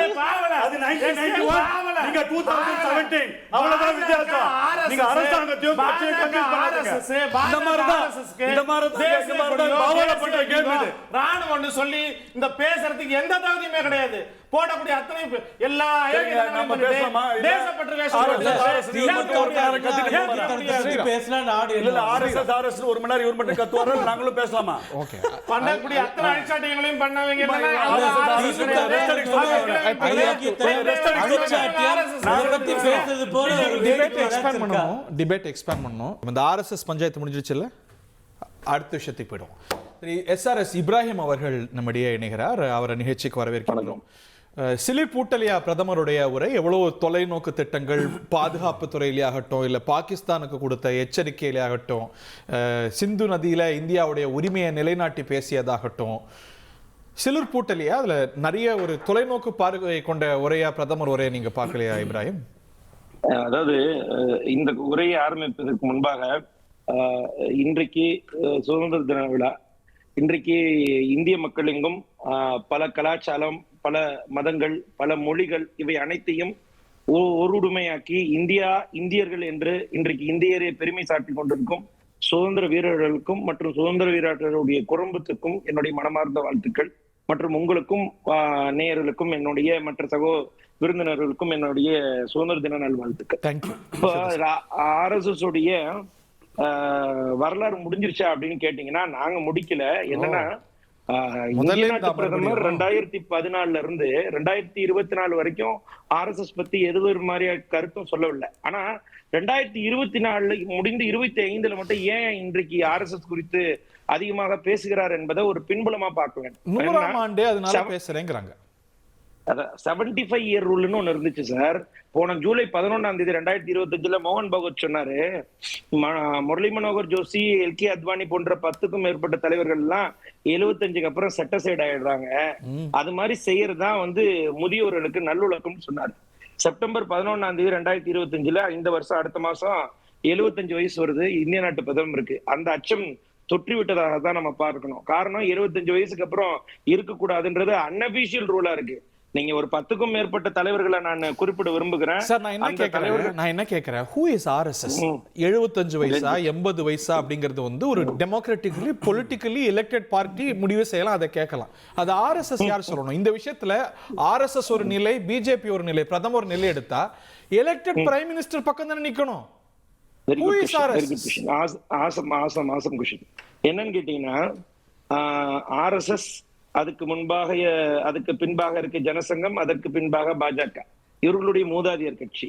அது 1991, நீங்க 2017. அவ்வளவுதான் வித்தியாசம். நீங்க அரசாங்கத்தையும் கட்சியை கன்வின்ஸ் பண்ணாதீங்க. இந்த மாதிரி தான் பாவால பண்ற கேம் இது. ராணுவம்னு சொல்லி இந்த பேசுறதுக்கு எந்த தகுதியுமே கிடையாது. போடக்கூடிய அத்தனை எல்லா நம்ம பேசலாமா? தேசப்பற்று பேசினா நாடு இல்ல ஆர்எஸ்எஸ் ஒரு மணி நேரம் இவர் மட்டும் கத்துவாரு, நாங்களும் பேசலாமா? ஓகே. பண்ணக்கூடிய அத்தனை அழிச்சாட்டியங்களையும் பண்ணவங்க டிபேட் எக்ஸ்பேண்ட் பண்ணணும். இந்த ஆர்எஸ்எஸ் பஞ்சாயத்து முடிஞ்சிருச்சுல்ல, அடுத்த விஷயத்துக்கு போயிடும். SRS இப்ராஹிம் அவர்கள் நம்மிடையே இணைகிறார். அவரை நிகழ்ச்சிக்கு வரவேற்கிறோம். சிலிர் பூட்டலியா பிரதமருடைய உரை எவ்வளவு தொலைநோக்கு திட்டங்கள், பாதுகாப்பு துறையிலே ஆகட்டும், இல்லை பாகிஸ்தானுக்கு கொடுத்த எச்சரிக்கையிலே ஆகட்டும், சிந்து நதியில இந்தியாவுடைய உரிமையை நிலைநாட்டி பேசியதாகட்டும், சிலிர் பூட்டலியா அதுல நிறைய ஒரு தொலைநோக்கு பார்வை கொண்ட உரையா பிரதமர் உரையை நீங்க பார்க்கலையா இப்ராஹிம்? அதாவது இந்த உரையை ஆரம்பிப்பதற்கு முன்பாக இன்றைக்கு சுதந்திர தின விழா. இன்றைக்கு இந்திய மக்கள் எங்கும் பல கலாச்சாரம், பல மதங்கள், பல மொழிகள், இவை அனைத்தையும் ஒருடுமையாக்கி இந்தியர்கள் என்று இன்றைக்கு இந்தியரை பெருமை சாட்டிக் கொண்டிருக்கும் சுதந்திர வீரர்களுக்கும் மற்றும் சுதந்திர வீரர்களுடைய குடும்பத்துக்கும் என்னுடைய மனமார்ந்த வாழ்த்துக்கள். மற்றும் உங்களுக்கும் நேயர்களுக்கும் என்னுடைய மற்ற விருந்தினர்களுக்கும் என்னுடைய சுதந்திர தின நல் வாழ்த்துக்கள். ஆர்எஸ்எஸ் உடைய வரலாறு முடிஞ்சிருச்சா அப்படின்னு கேட்டீங்கன்னா நாங்க முடிக்கல. என்னன்னா பிரதமர் 2014 இருந்து 2024 வரைக்கும் ஆர்எஸ்எஸ் பத்தி எது மாதிரியா கருத்தும் சொல்லவில்லை. ஆனா 2024 முடிந்து 25 மட்டும் ஏன் இன்றைக்கு ஆர்எஸ்எஸ் குறித்து அதிகமாக பேசுகிறார் என்பதை ஒரு பின்புலமா பார்க்க 100ஆம் ஆண்டு அதனால பேசுறேங்கிறாங்க. 75 இயர் ரூல்னு ஒண்ணு இருந்துச்சு சார். போன ஜூலை 11ஆம் தேதி 2025 மோகன் பகவத் சொன்னாரு, முரளி மனோகர் ஜோஷி, எல்கே அத்வானி போன்ற 10க்கும் மேற்பட்ட தலைவர்கள் எல்லாம் 75க்கு அப்புறம் செட்டசைட் ஆயிடுறாங்க. அது மாதிரி செய்யறதுதான் முதியோர்களுக்கு நல்லுழக்கம் சொன்னாரு. செப்டம்பர் 11ஆம் தேதி 2025 இந்த வருஷம் அடுத்த மாசம் 75 வயசு வருது இந்திய நாட்டு பிரதமருக்கு. அந்த அச்சம் தொற்றி விட்டதாக தான் நம்ம பார்க்கணும். காரணம் 75 வயசுக்கு அப்புறம் இருக்கக்கூடாதுன்றது அன்அபிஷியல் ரூலா இருக்கு. நீங்க ஒரு 10க்கும் மேற்பட்ட தலைவர்களை நான் குறிப்பிட விரும்புகிறேன். சார் நான் என்ன கேட்கிறேன், who is RSS? 75 வயசா 80 வயசா அப்படிங்கிறது ஒரு டெமோக்ராட்டிக்கலி பொலிட்டிக்கலி எலெக்டட் பார்ட்டி முடிவு செய்யலாம், அதை கேட்கலாம். அது RSS யார் சொல்லணும்? இந்த விஷயத்துல RSS ஒரு நிலை, பிஜேபி ஒரு நிலை, பிரதமர் ஒரு நிலை எடுத்தா எலெக்டட் பிரைம் மினிஸ்டர் பக்கம் தானே நிக்கணும். என்னன்னு கேட்டீங்கன்னா ஆர்எஸ்எஸ், அதுக்கு பின்பாக இருக்க ஜனசங்கம், அதற்கு பின்பாக பாஜக, இவர்களுடைய மூதாதையர் கட்சி.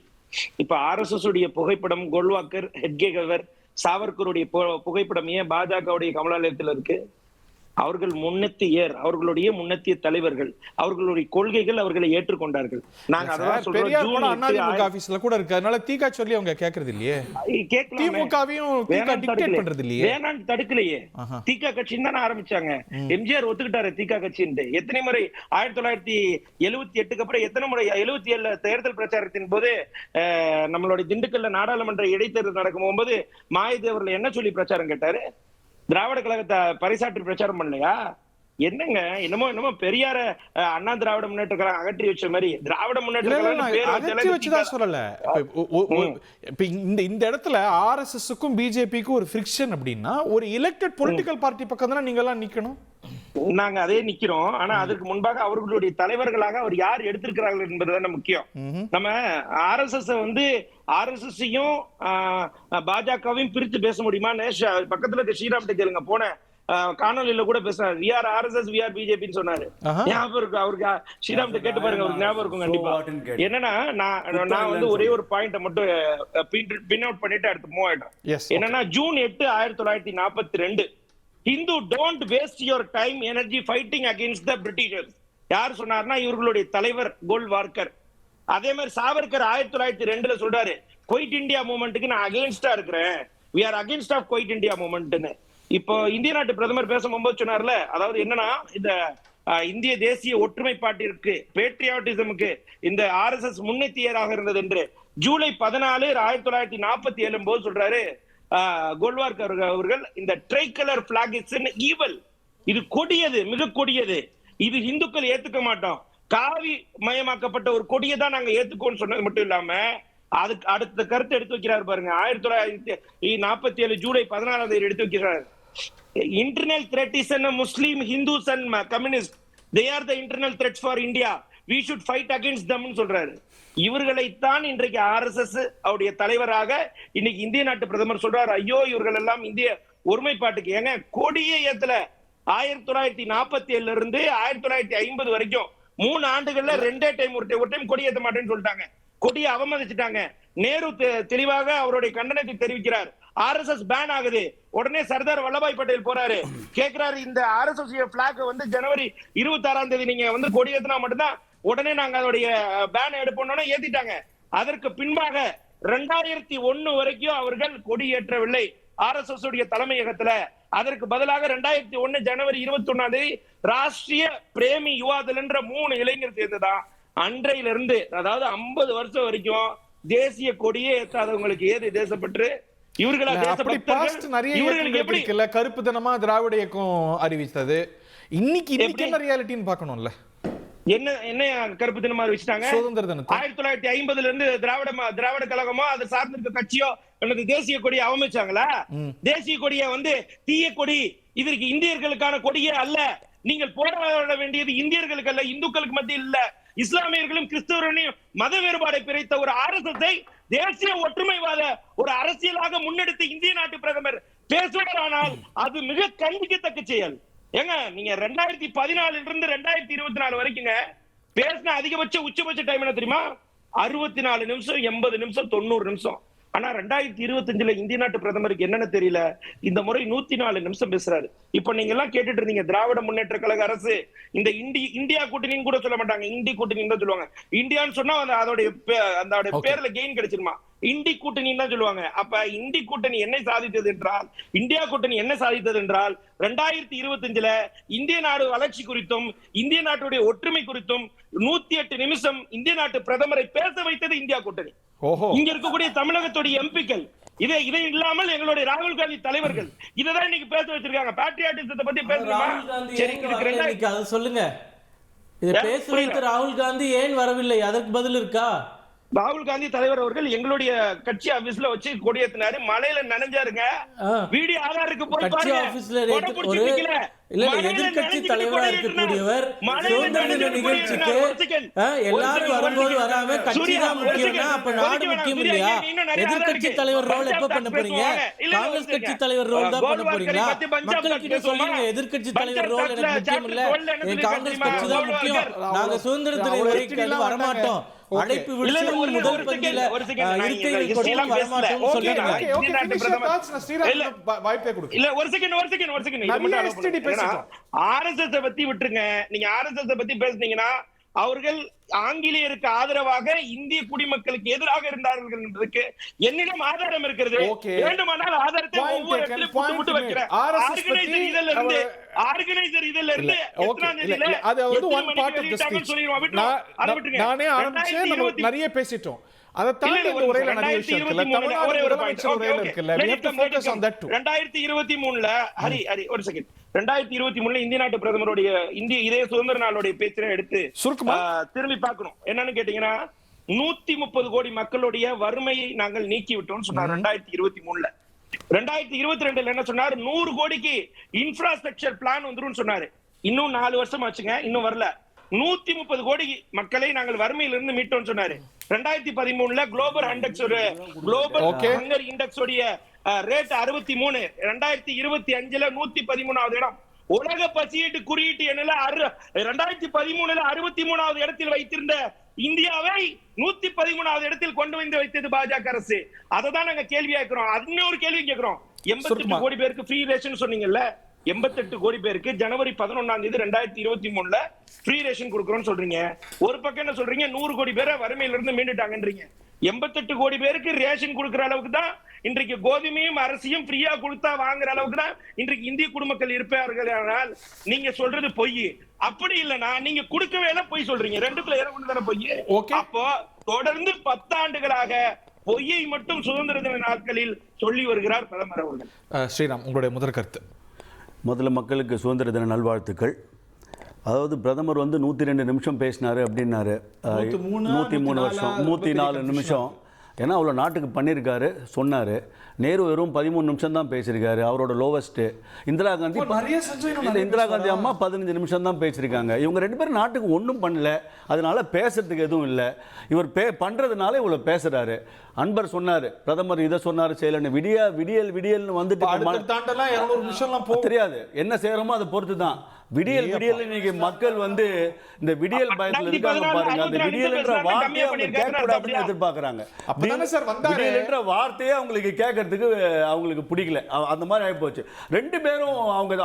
இப்ப ஆர்எஸ்எஸ் உடைய புகைப்படம், கோல்வாக்கர், ஹெட்கேகவர், சாவர்கருடைய புகைப்படம் ஏன் பாஜகவுடைய கமலாலயத்தில் இருக்கு? அவர்கள் அவர்களுடைய முன்னத்திய தலைவர்கள், அவர்களுடைய கொள்கைகள் அவர்களை ஏற்றுக்கொண்டார்கள். நாங்க அதெல்லாம் சொல்றோம். ஆபீஸ்ல கூட இருக்கு, அதனால தீகா சொல்லி அவங்க கேக்குறது இல்லையே, வேணான்னு தடுக்கலையே. தீகா கட்சின்னு தானே ஆரம்பிச்சாங்க. எம்ஜிஆர் ஒத்துக்கிட்டாரு தீகா கட்சின்னு. எத்தனை முறை 1978க்கு அப்புறம் எத்தனை முறை 77 தேர்தல் பிரச்சாரத்தின் போது நம்மளுடைய திண்டுக்கல்ல நாடாளுமன்ற இடைத்தேர்தல் நடக்கும் போகும்போது மாயதேவர்ல என்ன சொல்லி பிரச்சாரம் கேட்டாரு? திராவிட கழகத்தை பரிசாற்றி பிரச்சாரம் பண்ணலையா? என்னங்க என்னமோ பெரியார அண்ணா திராவிட முன்னேற்ற கழகம் அகற்றி வச்ச மாதிரி திராவிட முன்னேற்ற சொல்லல. இந்த இடத்துல ஆர்எஸ்எஸ்க்கும் பிஜேபிக்கும் ஒரு ஃபிரிக்ஷன் அப்படின்னா ஒரு எலெக்டட் பொலிட்டிக்கல் பார்ட்டி பக்கம் தானே நீங்க எல்லாம் நிக்கணும். நாங்க அதே நிக்கிறோம். ஆனா அதற்கு முன்பாக அவர்களுடைய தலைவர்களாக அவர் யார் எடுத்திருக்கிறார்கள் என்பதுதான் முக்கியம். நம்ம RSS வந்து RSS-ஐயும் பாஜகவையும் பிரித்து பேச முடியுமான்னு பக்கத்துல இருக்க ஸ்ரீராம் கேளுங்க. போன காணொலியில கூட பேசுறாரு. we are RSS, we are BJP ன்னு சொன்னாரு. ஞாபகம் இருக்கு அவருக்கு? ஸ்ரீராம் கேட்டு பாருங்க, அவருக்கு ஞாபகம் இருக்கும் கண்டிப்பா. என்னன்னா நான் வந்து ஒரே ஒரு பாயிண்ட மட்டும் பின் அவுட் பண்ணிட்டு அடுத்து மூவ் ஆயிடும். என்னன்னா June 8, 1942 Hindu don't waste your time energy fighting against the Britishers. யார் சொன்னார்னா இவர்களுடைய தலைவர் கோல்வார்கர். அதே மாதிரி சாவர்கர் 1902 சொல்றாரு, குவைட் இந்தியா மூவ்மெண்ட்டுக்கு நான் அகைன்ஸ்டா இருக்கிறேன், we are against of quit India மூவ்மெண்ட்னு. இப்போ இந்திய நாட்டு பிரதமர் பேசும்போது சொன்னார்ல, அதாவது என்னன்னா இந்த இந்திய தேசிய ஒற்றுமைப்பாட்டிற்கு பேட்ரியாட்டிசமுக்கு இந்த RSS முன்னெத்தியராக இருந்தது என்று ஜூலை 14, 1947 போது சொல்றாரு கோல்வார்கர் அவர்கள், இந்த tricolour black is evil, இது கொடியது, மிக கொடியது, இது இந்துக்கள் ஏத்துக்க மாட்டோம், காவி மயமாக்கப்பட்ட ஒரு கொடியை தான் நாங்க ஏத்துக்கோன்னு சொன்னது மட்டும் இல்லாம அதுக்கு அடுத்த கருத்து எடுத்து வைக்கிறார் பாருங்க. 1947 ஜூலை 14 எடுத்து வைக்கிறார். Internal threat is Muslim, Hindus and communist, they are the internal threats for India, we should fight against them சொல்றாரு. இவர்களைத்தான் இன்றைக்கு RSS அவருடைய தலைவராக இன்னைக்கு இந்திய நாட்டு பிரதமர் சொல்றாரு, ஐயோ இவர்கள் எல்லாம் இந்திய ஒருமைப்பாட்டுக்கு ஏங்க கொடியே ஏத்தல. 1947 இருந்து 1950 வரைக்கும் 3 ஆண்டுகள்ல 2 டைம் ஒரு டைம் கொடி ஏத்த மாட்டேன்னு சொல்லிட்டாங்க, கொடியை அவமதிச்சுட்டாங்க. நேரு தெளிவாக அவருடைய கண்டனத்தை தெரிவிக்கிறார். RSS பேன் ஆகுது. உடனே சர்தார் வல்லபாய் பட்டேல் போறாரு, கேட்கிறாரு இந்த RSS பிளாக் வந்து ஜனவரி 26ஆம் தேதி நீங்க வந்து கொடி ஏத்தினா மட்டும்தான் உடனே நாங்க அதோடைய பேன் எடுப்போம்னு ஏத்திட்டாங்க. அதற்கு பின்பாக 2001 வரைக்கும் அவர்கள் கொடி ஏற்றவில்லை RSS உடைய தலைமையகத்துல. அதற்கு பதிலாக 2001 ஜனவரி 21ஆம் தேதி ராஷ்டிரிய பிரேமி யுவாதல் என்ற 3 இளைஞர் சேர்ந்துதான் அன்றையிலிருந்து, அதாவது 50 வருஷம் வரைக்கும் தேசிய கொடியே ஏற்றாதவங்களுக்கு ஏது தேசப்பற்று இவர்களா இவர்களுக்கு எப்படி கருப்பு தினமா திராவிட இயக்கம் அறிவித்தது. இன்னைக்கு என்ன ரியாலிட்டின்னு பார்க்கணும்ல. என்ன கருப்பு தினமா அறிவிச்சிட்டாங்க? சுதந்திர தினம் 1950 இருந்து திராவிட கழகமோ அதை சார்ந்திருக்க கட்சியோ எனக்கு தேசிய கொடியை அவமதிச்சாங்களா? தேசிய கொடியை வந்து தீய கொடி, இதற்கு இந்தியர்களுக்கான கொடியே அல்ல, நீங்கள் போராட வேண்டியது இந்தியர்களுக்கு அல்ல, இந்துக்களுக்கு மத்தியில் இல்ல, இஸ்லாமியர்களும் கிறிஸ்தவர்களையும் மத வேறுபாடை பிரித்த ஒரு RSS-ஐ தேசிய ஒற்றுமைவாத ஒரு அரசியலாக முன்னெடுத்த இந்திய நாட்டு பிரதமர் பேசுவாரானால் அது மிக கண்டிக்கத்தக்க செயல். ஏங்க நீங்க 2014 இருந்து 2024 வரைக்குங்க பேசின அதிகபட்ச உச்சபட்ச டைம் என்ன தெரியுமா? 64 நிமிஷம், 80 நிமிஷம், 90 நிமிஷம். ஆனா 2025 இந்திய நாட்டு பிரதமருக்கு என்னன்னு தெரியல, இந்த முறை 104 நிமிஷம் பேசுறாரு. இப்ப நீங்க எல்லாம் கேட்டுட்டு இருந்தீங்க திராவிட முன்னேற்ற கழக அரசு இந்த இந்தியா கூட்டணின்னு கூட சொல்ல மாட்டாங்க, இந்தி கூட்டணின்னு தான் சொல்லுவாங்க. இந்தியான்னு சொன்னா அதோட பேர்ல கெயின் கிடைச்சிருமா, இந்தி கூட்டணின்னு தான் சொல்லுவாங்க. அப்ப இந்தி கூட்டணி என்ன சாதித்தது என்றால், இந்தியா கூட்டணி என்ன சாதித்தது என்றால் 2025 இந்திய நாடு வளர்ச்சி குறித்தும் இந்திய நாட்டுடைய ஒற்றுமை குறித்தும் 108 நிமிஷம் இந்திய நாட்டு பிரதமரை பேச வைத்தது இந்தியா கூட்டணி. இங்க இருக்கக்கூடிய தமிழகத்துடைய எம்பிக்கள் இதை இல்லாமல் எங்களுடைய ராகுல் காந்தி தலைவர்கள் இதைதான் இன்னைக்கு பேச வச்சிருக்காங்க. பேட்ரியாட்டிசத்தை பத்தி பேசுறோமா? சொல்லுங்க. இதை பேச வைத்த ராகுல் காந்தி ஏன் வரவில்லை, அதற்கு பதில் இருக்கா? ராகுல் காந்தி தலைவர் அவர்கள் எங்களுடைய கட்சி ஆபீஸ்ல வச்சு கொடியேத்தினாரு, மலையில நனைஞ்சாருங்க. வீடியோ ஆதாருக்கு போய் கட்சி ஆபீஸ்ல எதிர்கட்சி தலைவரா இருக்கக்கூடியவர் நிகழ்ச்சிக்கு எல்லாரும் வரும்போது வராம கட்சி தான் முக்கியம்னா அப்ப நாடு முக்கியம் இல்லையா? எதிர்கட்சி தலைவர் ரோல் எப்ப பண்ண போறீங்க? காங்கிரஸ் கட்சி தலைவர் ரோல் தான் பண்ண போறீங்களா? மக்கள் கிட்ட சொல்லுங்க, எதிர்கட்சி தலைவர் ரோல் எனக்கு முக்கியம் இல்ல, என் காங்கிரஸ் கட்சி தான் முக்கியம், நாங்க சுதந்திர தின உரைக்கு வரமாட்டோம், அழைப்பு விடுத்து முதல் பந்தியில இருக்கைகள் கொடுத்து வரமாட்டோம் சொல்லுங்க. RSS பத்தி விட்டுருங்க, நீங்க RSS பத்தி பேசுனீங்கன்னா அவர்கள் ஆங்கிலேயருக்கு ஆதரவாக இந்திய குடிமக்களுக்கு எதிராக இருந்தார்கள் என்பதற்கு என்னிடம் ஆதாரம் இருக்கிறது. வேண்டுமானால் ஆதாரத்தை ஒவ்வொரு இடத்திலும் போட்டு வைக்கிறேன். ஆர்கனைசர் இதுல இருந்து நானே ஆரம்பிச்சு நிறைய பேசிட்டோம். அதை தாண்டி இந்த உரையில நிறைய விஷயம் இருக்குல்ல, தமிழ்நாடு முதலமைச்சர் உரையில இருக்குல்ல, we have to focus on that too. 2023 Hari ஒரு செகண்ட் 2023 இந்திய நாட்டு பிரதமருடைய இதே சுதந்திர நாளுடைய பேச்சை எடுத்து திரும்பி பார்க்கணும். என்னன்னு கேட்டீங்கன்னா 130 கோடி மக்களுடைய வறுமையை நாங்கள் நீக்கி விட்டோம்னு சொன்னார் 2023. 2022 என்ன சொன்னார்? 100 கோடிக்கு இன்ஃப்ராஸ்ட்ரக்சர் பிளான் வந்துரும் சொன்னாரு. இன்னும் 4 வருஷம் ஆச்சுங்க, இன்னும் வரல. 130 கோடி மக்களை நாங்கள் வறுமையிலிருந்து மீட்டோம்னு சொன்னாரு. 2013 global index global hunger index உடைய ரேட் 63, 2025 113வது இடம். உலக பசியீட்டு குறியீட்டு எண்ணில 2013 63வது இடத்தில் வைத்திருந்த இந்தியாவை 113வது இடத்தில் கொண்டு வந்து வைத்தது பாஜக அரசு. அதை தான் நாங்க கேள்வியா இருக்கிறோம். இன்னொரு கேள்வி கேட்கிறோம். 88 கோடி பேருக்கு ஃப்ரீ ரேஷன் சொன்னீங்கல்ல, 88 கோடி பேருக்கு ஜனவரி 11ஆம் தேதி 2023 ஃப்ரீ ரேஷன் கொடுக்குறோம்னு சொல்றீங்க. ஒரு பக்கம் என்ன சொல்றீங்க, 100 கோடி பேரை வறுமையில இருந்து மீண்டுட்டாங்கன்றீங்க. 88 கோடி பேருக்கு ரேஷன் கொடுக்கிற அளவுக்கு தான் இன்றைக்கு கோதுமையும் அரிசியும் ஃப்ரீயா கொடுத்தா வாங்குற அளவுக்கு தான் இன்றைக்கு இந்திய குடிமக்கள் இருப்பார்கள். ஆனால் நீங்க சொல்றது பொய். அப்படி இல்லைன்னா நீங்க கொடுக்கவே இல்லை, பொய் சொல்றீங்க. ரெண்டுக்குள்ள ஒண்ணு தானே பொய். அப்போ தொடர்ந்து 10 ஆண்டுகளாக பொய்யை மட்டும் சுதந்திர தின நாட்களில் சொல்லி வருகிறார் பிரதமர் அவர்கள். ஸ்ரீராம், உங்களுடைய முதல் கருத்து. முதல்ல மக்களுக்கு சுதந்திர தின நல்வாழ்த்துக்கள். அதாவது பிரதமர் வந்து 102 நிமிஷம் பேசினாரு அப்படின்னாரு. 103 வருஷம் 104 நிமிஷம். ஏன்னா அவ்வளோ நாட்டுக்கு பண்ணியிருக்காரு சொன்னார். நேரு வெறும் 13 நிமிஷம் தான் பேசியிருக்காரு, அவரோட லோவஸ்ட்டு. இந்திரா காந்தி இந்திரா காந்தி அம்மா 15 நிமிஷம் தான் பேசியிருக்காங்க. இவங்க 2 பேரும் நாட்டுக்கு ஒன்றும் பண்ணல, அதனால பேசுறதுக்கு எதுவும் இல்லை. இவர் பண்ணுறதுனால இவ்வளோ பேசுகிறாரு. அன்பர் சொன்னார், பிரதமர் இதை சொன்னார் செய்யலன்னு. விடியல்னு வந்துட்டு தெரியாது, என்ன செய்யறோமோ அதை பொறுத்து தான். விடியல் இன்னைக்கு மக்கள் வந்து இந்த விடியல் பயத்தில் இருக்காங்க பாருங்க. அந்த விடியல் என்ற வார்த்தையை அவங்க கேட்கக்கூடாதுன்னு எதிர்பார்க்கறாங்க. விடியல் என்ற வார்த்தையே அவங்களுக்கு கேட்கறதுக்கு அவங்களுக்கு பிடிக்கல. அந்த மாதிரி ஆயிப்போச்சு. 2 பேரும்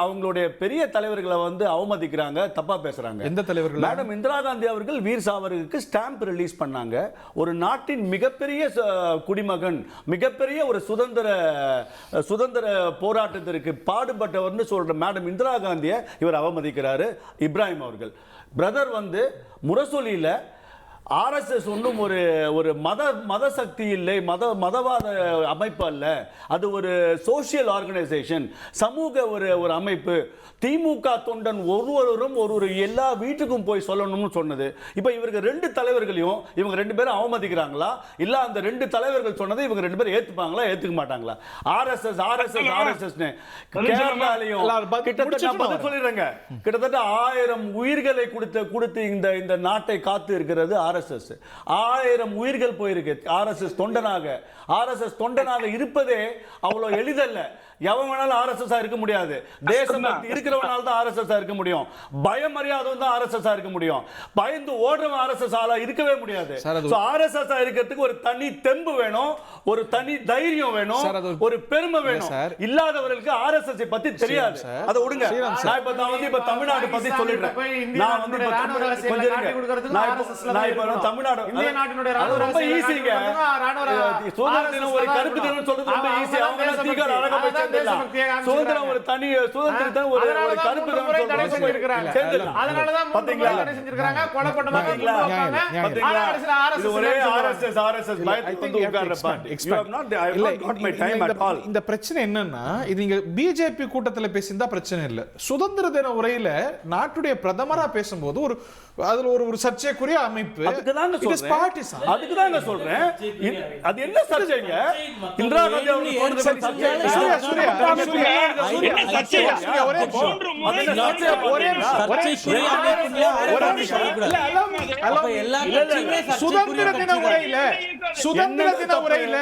அவங்களுடைய பெரிய தலைவர்களை வந்து அவமதிக்கிறாங்க, தப்பா பேசுறாங்க. எந்த தலைவர்கள்? மேடம் இந்திரா காந்தி அவர்கள் வீர் சாவர்கருக்கு ஸ்டாம்ப் ரிலீஸ் பண்ணாங்க. ஒரு நாட்டின் மிகப்பெரிய குடிமகன், மிகப்பெரிய ஒரு சுதந்திர போராட்டத்திற்கு பாடுபட்டவர்னு சொல்ற மேடம் இந்திரா காந்தியை இவர் அவமதிக்கிறாரு. இப்ராஹிம் அவர்கள் பிரதர் வந்து முரசொலியில ஆர்எஸ்எஸ் ஒன்றும் ஒரு மத சக்தி இல்லை, மதவாத அமைப்பு அல்ல, அது ஒரு சோசியல் ஆர்கனைசேஷன், சமூக ஒரு அமைப்பு. திமுக தொண்டன் ஒருவரும் எல்லா வீட்டுக்கும் போய் சொல்லணும்னு சொன்னது. இப்போ இவருக்கு 2 தலைவர்களையும் இவங்க 2 பேரும் அவமதிக்கிறாங்களா, இல்ல அந்த 2 தலைவர்கள் சொன்னதை இவங்க 2 பேரும் ஏத்துப்பாங்களா, ஏத்துக்க மாட்டாங்களா? ஆர்எஸ்எஸ் கேரளாலையும் கிட்டத்தட்ட சொல்லிடுறேங்க, கிட்டத்தட்ட 1000 உயிர்களை கொடுத்து இந்த நாட்டை காத்து இருக்கிறது ஆர்எஸ்எஸ். 1000 உயிர்கள் போயிருக்கு. ஆர்எஸ்எஸ் தொண்டனாக இருப்பதே அவ்வளவு எளிதல்ல. எவன் வேணாலும் ஆர்எஸ்எஸ் இருக்க முடியாது. தேசபக்தி இருக்கிறவனால தான் ஆர்எஸ்எஸ் இருக்க முடியும். பயம் மரியாதையும் தான் ஆர்எஸ்எஸ் இருக்க முடியும். பயந்து ஓடுறவன் ஆர்எஸ்எஸ் ஆளா இருக்கவே முடியாது. ஆர்எஸ்எஸ் இருக்கிறதுக்கு ஒரு தனி தெம்பு வேணும், ஒரு தனி தைரியம் வேணும், ஒரு பெருமை வேணும். இல்லாதவர்களுக்கு ஆர்எஸ்எஸ் பத்தி தெரியாது. அதை விடுங்க. நான் இப்ப தமிழ்நாடு பத்தி சொல்லிடுறேன். நான் வந்து தமிழ்நாடு ரொம்ப ஈஸிங்க. சுதந்திர தினம் ஒரு கருப்பு தினம் சொல்றது ரொம்ப ஈஸி. அவங்க தீகார் அழகா சுதந்திரம் ஒரு தனி சுதந்திரத்தை ஒரு கருப்பு இந்த பிரச்சனை என்னன்னா, இது நீங்க பிஜேபி கூட்டத்துல பேசியிருந்தா பிரச்சனை இல்ல. சுதந்திர தின உரையில நாட்டுடைய பிரதமரா பேசும்போது அதுல ஒரு சர்ச்சைக்குரிய அமைப்பு. அதுக்கு தான் சொல்றேன். அது என்ன சர்ச்சைங்க? இந்திரா காந்தி சுதந்திர தின உரையில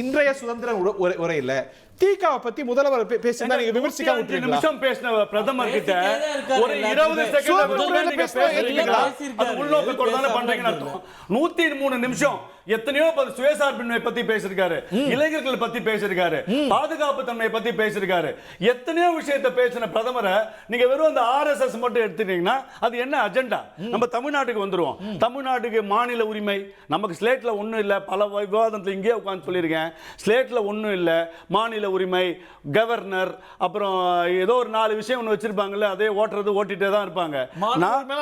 இன்றைய சுதந்திர உரையில தீகாவை பத்தி முதல்வர் பேசினா நீங்க விமர்சிக்காம விட்டுறீங்களா? நிமிஷம் பேசின பிரதமர் கிட்ட ஒரு 20 செகண்ட் பேசுறீங்களா? அது உள்நோக்கத்தோட தான பண்றீங்கன்னு அர்த்தம். 103 நிமிஷம் எத்தனையோ சுயசார்பின்மை பத்தி பேசிருக்காரு, இளைஞர்கள் பத்தி பேசிருக்காரு, பாதுகாப்பு தன்மை பத்தி பேசிருக்காரு. எத்தனையோ விஷயத்தை பேசின பிரதமரை நீங்க வெறும் அந்த ஆர்எஸ்எஸ் மட்டும் எடுத்துட்டீங்கன்னா அது என்ன அஜெண்டா? நம்ம தமிழ்நாட்டுக்கு வந்துருவோம். தமிழ்நாட்டுக்கு மாநில உரிமை நமக்கு ஸ்லேட்ல ஒண்ணும் இல்ல. பல விவாதத்துல இங்கே உட்கார்ந்து சொல்லியிருக்கேன். ஸ்லேட்ல ஒண்ணும் இல்ல. மாநில உரிமை, கவர்னர், அப்புறம் ஏதோ ஒரு 4 விஷயம் ஒன்று வச்சிருப்பாங்கல்ல, அதே ஓட்டிட்டே தான் இருப்பாங்க.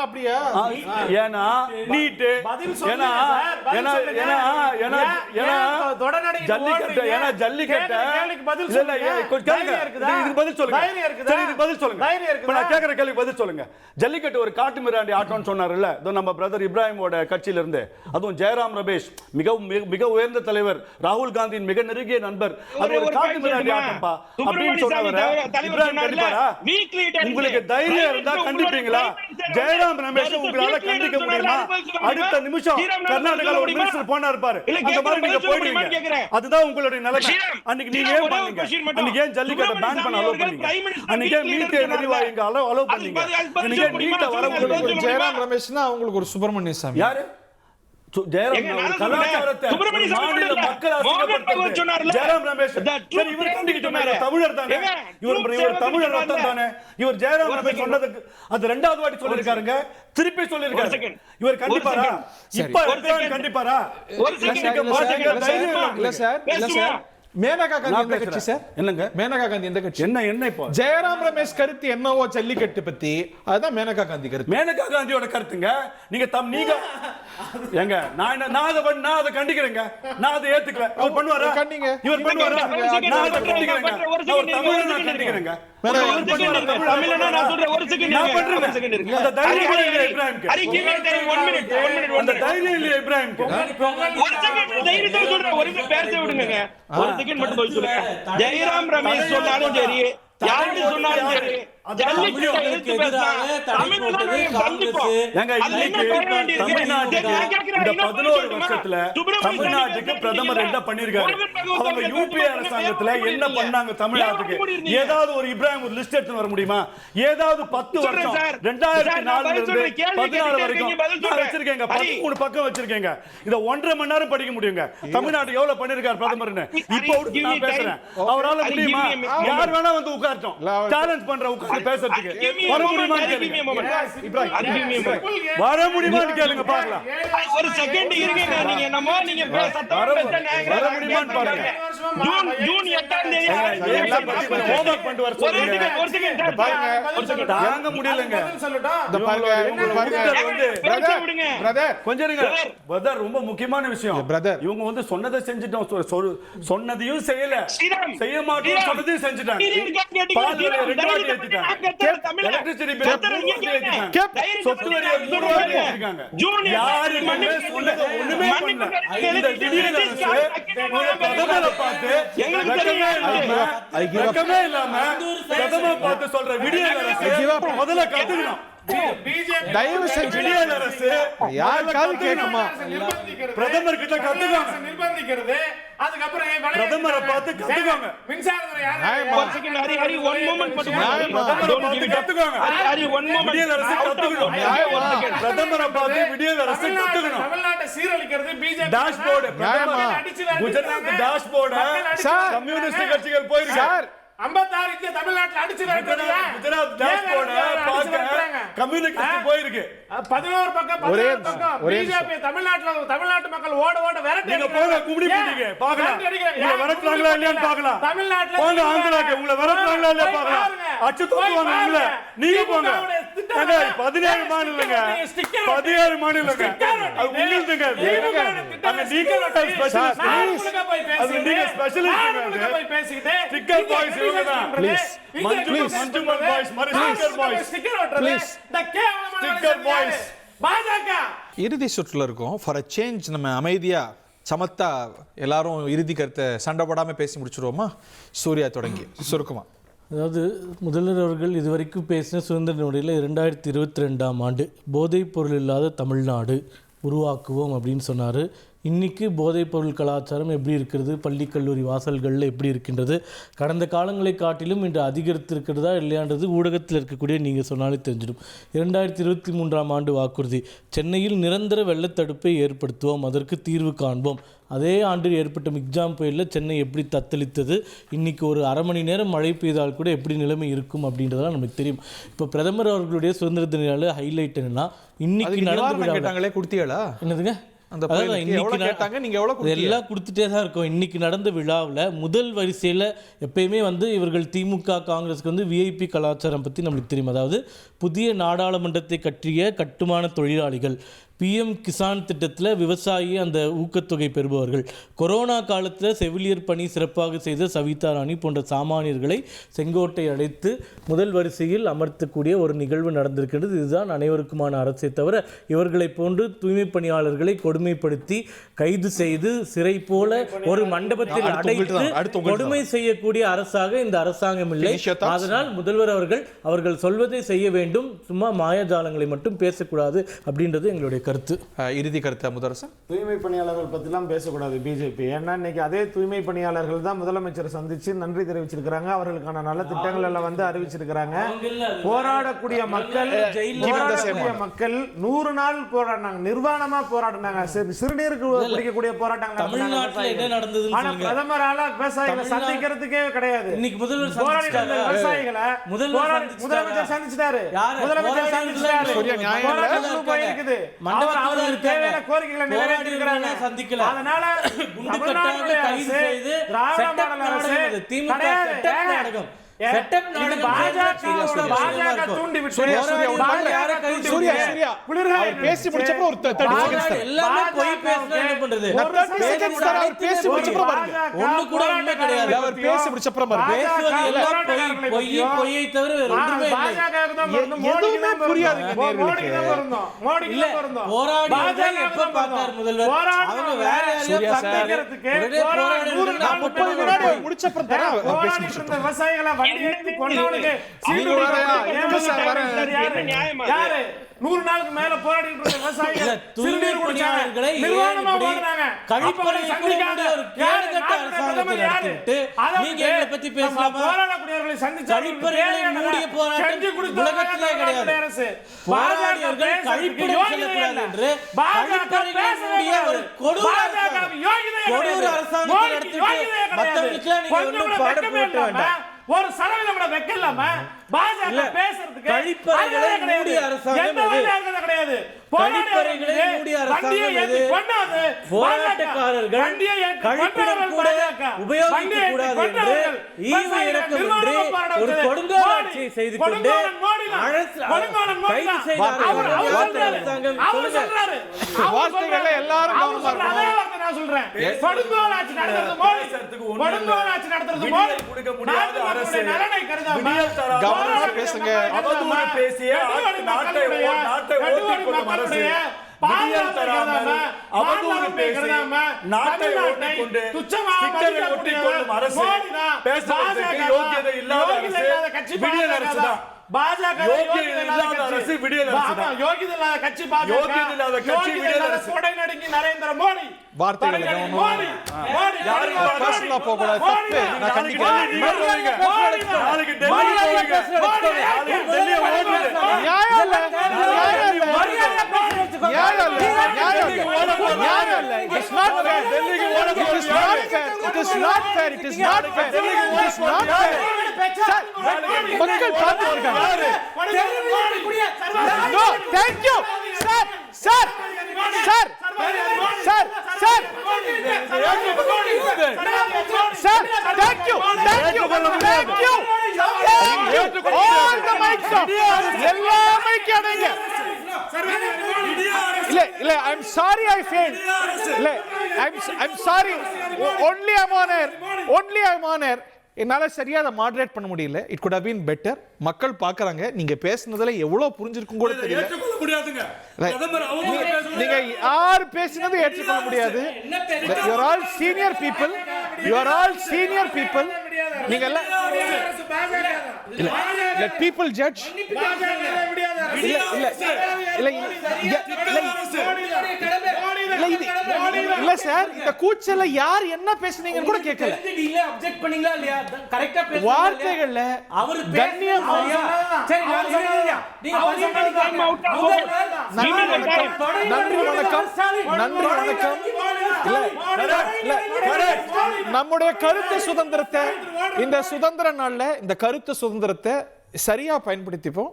அப்படியா? ஏன்னா நீட்டு, ஏன்னா ஜல்லிக்கட்டை ஒரு காட்டு மிராண்டி ஆட்டம்னு சொன்னார்ல, நம்ம பிரதர் இப்ராஹிமோட கட்சியில இருந்து, அதுவும் ஜெயராம் ரமேஷ் மிக உயர்ந்த தலைவர், ராகுல் காந்தியின் மிக நெருங்கிய நண்பர், அது ஒரு காட்டு மிராண்டி ஆட்டம்பா அப்படின்னு சொன்னவர் இப்ராஹிம் கண்டிப்பாரா? உங்களுக்கு தைரியம் இருந்தா கண்டிப்பீங்களா? ஜெயராம் ரமேஷ் உங்களால கண்டிக்க முடியுமா? அடுத்த நிமிஷம் கர்நாடகால ஒரு மினிஸ்டர் போனார் பாரு, அந்த மாதிரி நீங்க போயிடுவீங்க. அதுதான் உங்களுடைய நிலைமை. அன்னைக்கு நீங்க ஏன் பண்ணீங்க? அன்னைக்கு ஏன் ஜல்லிக்கட்டை பேன் பண்ண அலோவ் பண்ணீங்க? அன்னைக்கு ஏன் மீட் எரிவாயுங்க அலோவ் பண்ணீங்க? அன்னைக்கு ஏன் மீட் வர உங்களுக்கு ஜெயராம் ரமேஷ்னா அவங்களுக்கு ஒரு சுப்பிரமணிய சாமி யாரு? ஜெயராம் கலாச்சாரத்தை மாநில மக்கள் அசிங்கப்படுத்துறது ஜெயராம் ரமேஷ். சரி, இவர் கண்டிக்கிட்டு தமிழர் தானே, இவர் தமிழர் ரத்தம் தானே. இவர் ஜெயராம் ரமேஷ் சொன்னதுக்கு அது ரெண்டாவது வாட்டி சொல்லிருக்காருங்க, திருப்பி சொல்லிருக்காரு. இவர் கண்டிப்பாரா? இப்ப கண்டிப்பாரா? இல்ல சார், மேனகா காந்தி எந்த கட்சி சார்? என்னங்க மேனகா காந்தி எந்த கட்சி? என்ன இப்போ ஜெயராம் ரமேஷ் கருத்து என்னவோ ஜல்லிக்கட்டு பத்தி, அதுதான் மேனகா காந்தி கருத்து. மேனகா காந்தியோட கருத்துங்க. நீங்க ஏங்க நான் அதை கண்டிக்கிறேங்க, நான் அதை ஏத்துக்கல. அவர் பண்ணுவாரா? கண்டிங்க. இவர் பண்ணுவாரா? நான் அதை கண்டிக்கிறேங்க. நான் தமிழரை நான் கண்டிக்கிறேங்க. ஜெயராம் ரமேஷ் சொன்னாலும் சரி, யாரு சொன்னாலும் சரி, தமிழ்நாட்டுக்கு பிரதமர் என்ன பண்ணிருக்காரு? அவங்க யூபிஏ அரசாங்கத்துல என்ன பண்ணாங்க தமிழ்நாட்டுக்கு? ஏதாவது ஒரு இப்ராஹிம் ஒரு லிஸ்ட் எடுத்து வர முடியுமா? ஏதாவது 10 வருஷம் 2004 இருந்து 14 வரைக்கும் வச்சிருக்கேங்க, 13 பக்கம் வச்சிருக்கேங்க. இத 1.5 மணி நேரம் படிக்க முடியுங்க. தமிழ்நாட்டுக்கு எவ்வளவு பண்ணிருக்காரு பிரதமர்னு இப்போ நான் பேசுறேன். அவரால முடியுமா? யார் வேணா வந்து உட்கார்ட்டோம், சேலஞ்ச் பண்ற பேசுறதுக்கு வர முடியுமான்னு கேளுங்க பார்க்கலாம். ஒரு செகண்ட் இருங்க, நீங்க வர முடியுமான்னு பாருங்க. ஜூன் 8ஆம் தேதி ஹோம்வொர்க் பண்ணிட்டு வர சொல்லுங்க. தாங்க முடியலங்க. கொஞ்சம் இருங்க பிரதர், ரொம்ப முக்கியமான விஷயம். இவங்க வந்து சொன்னதை செஞ்சுட்டோம், சொன்னதையும் செய்யல, செய்ய மாட்டோம் சொன்னதையும் செஞ்சுட்டாங்க. சொத்து வரியை 3 வாட்டி ஏத்திட்டாங்க. யாருமே ஒண்ணுமே பண்ணல. இந்த திடீர் பிரதமரை பார்த்து வெக்கமே இல்லாம பிரதமரை பார்த்து சொல்ற விடியல் அரசு முதல்ல கத்துக்கணும். தயவு செஞ்சு விடியல் அரசு யாருக்காவது கேட்குமா? பிரதமர் கிட்ட கத்துக்காங்க, நிர்பந்திக்கிறது. அதுக்கப்புறம் பிரதமரை பார்த்து கத்துக்காங்க. மின்சாரத்துறை பிரதமரை பார்த்து விடியல் அரசு கத்துக்கணும். தமிழ்நாட்டை சீரழிக்கிறது BJP. Dashboard Gujarat dashboard communist கட்சிகள் போயிருக்கு. 56 இந்திய தமிழ்நாட்டில் அடிச்சு குஜராத் டாஷ்போர்டு கம்யூனிஸ்ட் போயிருக்கு. 11 பக்கம் பிஜேபி தமிழ்நாட்டு மக்கள் ஓட விரட்டி. நீங்க போங்க கும்படி போட்டீங்க பார்க்கலாம். உங்களை விரட்டுறாங்களா இல்லையான்னு பார்க்கலாம். தமிழ்நாட்டுல போங்க ஆந்திராக்கு உங்களை விரட்டுறாங்களா இல்லையா பார்க்கலாம். அச்சு தூக்குவாங்க உங்களை. நீங்க போங்க. 17 மாநிலங்க, 17 மாநிலங்க. அது உங்களுதுங்க. அங்க நீங்க ஸ்பெஷலிஸ்ட். அது நீங்க ஸ்பெஷலிஸ்ட். போய் பேசிக்கிட்டு ஸ்டிக்கர் பாய்ஸ் இவங்க தான். ப்ளீஸ் மஞ்சுமல் பாய்ஸ் மாதிரி ஸ்டிக்கர் பாய்ஸ். ஸ்டிக்கர் ஓட்றது இந்த கேவலமான ஸ்டிக்கர் பாய்ஸ். பாஜக இறுதி சுற்றுல இருக்கும். ஃபார் அ சேஞ்ச் நம்ம அமைதியா சமத்தா எல்லாரும் இறுதி கருத்தை சண்டை போடாம பேசி முடிச்சிருவோமா? சூர்யா தொடங்கி சுருக்கமா. அதாவது முதல்வர் அவர்கள் இதுவரைக்கும் பேசின சுதந்திர நொடியில் 2022ஆம் ஆண்டு போதைப் பொருள் இல்லாத தமிழ்நாடு உருவாக்குவோம் அப்படின்னு சொன்னார். இன்றைக்கி போதைப்பொருள் கலாச்சாரம் எப்படி இருக்கிறது, பள்ளி கல்லூரி வாசல்களில் எப்படி இருக்கின்றது, கடந்த காலங்களை காட்டிலும் இன்று அதிகரித்திருக்கிறதா இல்லையான்றது ஊடகத்தில் இருக்கக்கூடிய நீங்கள் சொன்னாலே தெரிஞ்சிடும். 2023ஆம் ஆண்டு வாக்குறுதி, சென்னையில் நிரந்தர வெள்ளத்தடுப்பை ஏற்படுத்துவோம், அதற்கு தீர்வு காண்போம். அதே ஆண்டு ஏற்பட்ட மிக்ஜாம் புயலில் சென்னை எப்படி தத்தளித்தது, இன்றைக்கி ஒரு அரை மணி நேரம் மழை பெய்தால் கூட எப்படி நிலைமை இருக்கும் அப்படின்றதெல்லாம் நமக்கு தெரியும். இப்போ பிரதமர் அவர்களுடைய சுதந்திர தின ஹைலைட் என்னன்னா, இன்னைக்கு நடந்து கொடுத்தீங்களா என்னதுங்க எல்லாம் கொடுத்துட்டே தான் இருக்கோம். இன்னைக்கு நடந்த விழாவில் முதல் வரிசையில் எப்பயுமே இவர்கள் திமுக காங்கிரஸுக்கு விஐபி கலாச்சாரம் பற்றி நம்மளுக்கு தெரியும். அதாவது புதிய நாடாளுமன்றத்தை கட்டிய கட்டுமான தொழிலாளிகள், பிஎம் கிசான் திட்டத்தில் விவசாயி அந்த ஊக்கத்தொகை பெறுபவர்கள், கொரோனா காலத்தில் செவிலியர் பணி சிறப்பாக செய்த சவிதா ராணி போன்ற சாமானியர்களை செங்கோட்டை அழைத்து முதல் வரிசையில் அமர்த்தக்கூடிய ஒரு நிகழ்வு நடந்திருக்கின்றது. இதுதான் அனைவருக்குமான அரசை தவிர இவர்களை போன்று தூய்மை பணியாளர்களை கொடுமைப்படுத்தி கைது செய்து சிறை போல ஒரு மண்டபத்தில் அடைத்து கொடுமை செய்யக்கூடிய அரசாக இந்த அரசாங்கம் இல்லை. அதனால் முதல்வர் அவர்கள் சொல்வதை செய்ய வேண்டும், சும்மா மாயாஜாலங்களை மட்டும் பேசக்கூடாது அப்படின்றது எங்களுடைய கருத்து. இறுதி கருத்து முதலரசன். தூய்மை பணியாளர்கள் பற்றிலாம் பேசக்கூடாது பிஜேபி. ஏன்னா இன்னைக்கு அதே தூய்மை பணியாளர்கள் தான் முதலமைச்சரை சந்திச்சு நன்றி தெரிவிச்சிருக்கிறாங்க, அவர்களுக்கான நல்ல திட்டங்கள் எல்லாம் வந்து அறிவிச்சிருக்கிறாங்க. போராடக்கூடிய மக்கள் 100 நாள் போராடினாங்க, நிர்வாணமா போராடினாங்க, சிறுநீருக்கு குடிக்கக்கூடிய போராட்டங்கள். தமிழ்நாட்டில் என்ன நடந்தது? ஆனா பிரதமரால விவசாயிகளை சந்திக்கிறதுக்கே கிடையாது. இன்னைக்கு முதல்வர் விவசாயிகளை முதலமைச்சர் சந்திச்சிட்டாரு. முதலமைச்சர் சந்திச்சிட்டாரு. போயிருக்குது. கோரிக்கைகளை நிறைவேற்றிருக்கிறாங்க. அதனால தமிழ்நாட்டுடைய அரசு, திராவிட மாடல் அரசு கிடையாது. பேசி முடிச்சப்போ ஒரு 30 செகண்ட்ஸ் எல்லாமே போய் பேசினா என்ன பண்றது? பேசி முடிச்சப்போ பாருங்க, ஒண்ணு கூட உண்மை கிடையாது. அவர் பேசி முடிச்சப்போ பாருங்க, பேசுவது எல்லாம் பொய்யை தவிர வேற ஒண்ணுமே இல்லை. எதுவுமே புரியாதுங்க நேயர்களுக்கு. இல்ல, போராடியதை எப்ப பார்த்தார் முதல்வர்? அவங்க வேற யாரையோ சந்திக்கிறதுக்கு முடிச்சப்பறம் தர விவசாயிகளை வண்டி ஏற்றி கொண்டவனுக்கு யாரு 100 நாளுக்கு மேல போராடிட்டு இருந்த விவசாயிகள் சிறுநீர் குடிச்சாங்க, நிர்வாணமா போறாங்க. கழிப்பறை சந்திக்காத ஒரு கேடுகட்ட அரசாங்கத்தை நடத்திட்டு நீங்க எங்களை பத்தி பேசலாமா? போராடக்கூடியவர்களை சந்திச்சு கழிப்பறைகளை மூடிய போராட்டம் உலகத்திலே கிடையாது. போராடியவர்கள் கழிப்பறை செல்லக்கூடாது என்று கழிப்பறைகளை மூடிய ஒரு கொடூர அரசாங்கத்தை நடத்திட்டு மற்றவர்களுக்கு நீங்க ஒன்றும் பாடம் போட்ட வேண்டாம். ஒரு சதவீதம் கூட வைக்கலாமா? பாஜக பேசுறதுக்கு கழிப்பறைகளை மூடிய அரசாங்கம் கிடையாது. கழிப்பறைகளை மூடிய அரசாங்கம் போராட்டக்காரர்கள் கழிப்பிடம் கூட உபயோகிக்க கூடாது என்று ஈவு இறக்கமின்றி ஒரு கொடுங்கோல் ஆட்சியை செய்து கொண்டு கைது செய்தார்கள் அரசாங்கம். வார்த்தைகள் எல்லாரும் நான் சொல்றேன், கொடுங்கோல் ஆட்சி நடத்துறது மோடி, கொடுங்கோல் ஆட்சி நடத்துறது மோடி. கொடுக்க முடியாத அரசு நலனை கருதாம கவனமா பேசுங்க. அவதூறு பேசிய நாட்டை ஓட்டிக்கொள்ளும் அரசு, விடியல் தராமல் அவதூறு பேசி நாட்டை ஓட்டிக்கொண்டு சிக்கலை ஒட்டிக்கொள்ளும் அரசு, பேசுவதற்கு யோகியதை இல்லாத அரசு விடியல் அரசு தான். பாஜக இல்லாத அரசு விடியல் அரசு தான். யோகியதை இல்லாத கட்சி பாஜக, யோகியதை இல்லாத கட்சி விடியல் அரசு. கொடை நடுங்கி நரேந்திர மோடி வார்த்தைகளை மோடி பர்சனலா போக கூடாது, தப்பு. நான் கண்டிக்கிறேன். நாளைக்கு டெல்லி போவீங்க. டெல்லி ஓடுறது நியாயம் இல்ல, நியாயம் இல்ல, நியாயம் இல்ல, நியாயம் இல்ல. It is not fair. டெல்லிக்கு ஓட It is not fair. It is not fair. It is not fair. It is not fair. மக்கள் பார்த்து வருகிறாங்க. No, thank you. Sir, sir, sir, sir, sir. Sir, thank you, thank you, thank you. All the mics off. எல்லா mic அடைங்க. இல்ல, I'm sorry I failed. இல்ல, I'm sorry. Only I'm on air. என்னால சரியா அதை moderate பண்ண முடியல. It could have been better. மக்கள் பார்க்கறாங்க, நீங்க பேசுனதுல எவ்வளவு புரிஞ்சிருக்கும் கூட தெரியல. ஏற்றுக்கொள்ள முடியாதுங்க. நீங்க யார் பேசினது ஏற்றுக்கொள்ள முடியாது. You are all senior people. You are all senior people. நீங்க எல்லாம் let people judge. இல்ல சார், இந்த கூச்சல யார் என்ன பேசுனீங்கன்னு கூட கேட்கல. அப்ஜெக்ட் பண்ணீங்களா இல்லையா? கரெக்ட்டா பேசுங்க. வார்த்தைகள்ல அவர் கண்ணியம். சரி, நான் சொல்றேன். நீங்க பதிவு பண்ணி நன்றி வணக்கம். நன்றி வணக்கம். நம்முடைய கருத்து சுதந்திரத்தை, இந்த சுதந்திர நாள்ல இந்த கருத்து சுதந்திரத்தை சரியா பயன்படுத்திப்போம்.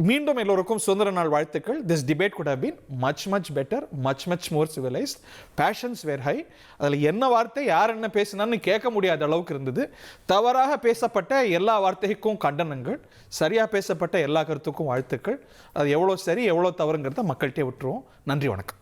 மீண்டும் எல்லோருக்கும் சுதந்திர நாள் வாழ்த்துக்கள். This debate could have been much better, much more civilized. Passions were high. அதில் என்ன வார்த்தை யார் என்ன பேசினான்னு கேட்க முடியாத அளவுக்கு இருந்தது. தவறாக பேசப்பட்ட எல்லா வார்த்தைக்கும் கண்டனங்கள், சரியாக பேசப்பட்ட எல்லா கருத்துக்கும் வாழ்த்துக்கள். அது எவ்வளோ சரி எவ்வளோ தவறுங்கிறத மக்கள்கிட்டே விட்டுருவோம். நன்றி, வணக்கம்.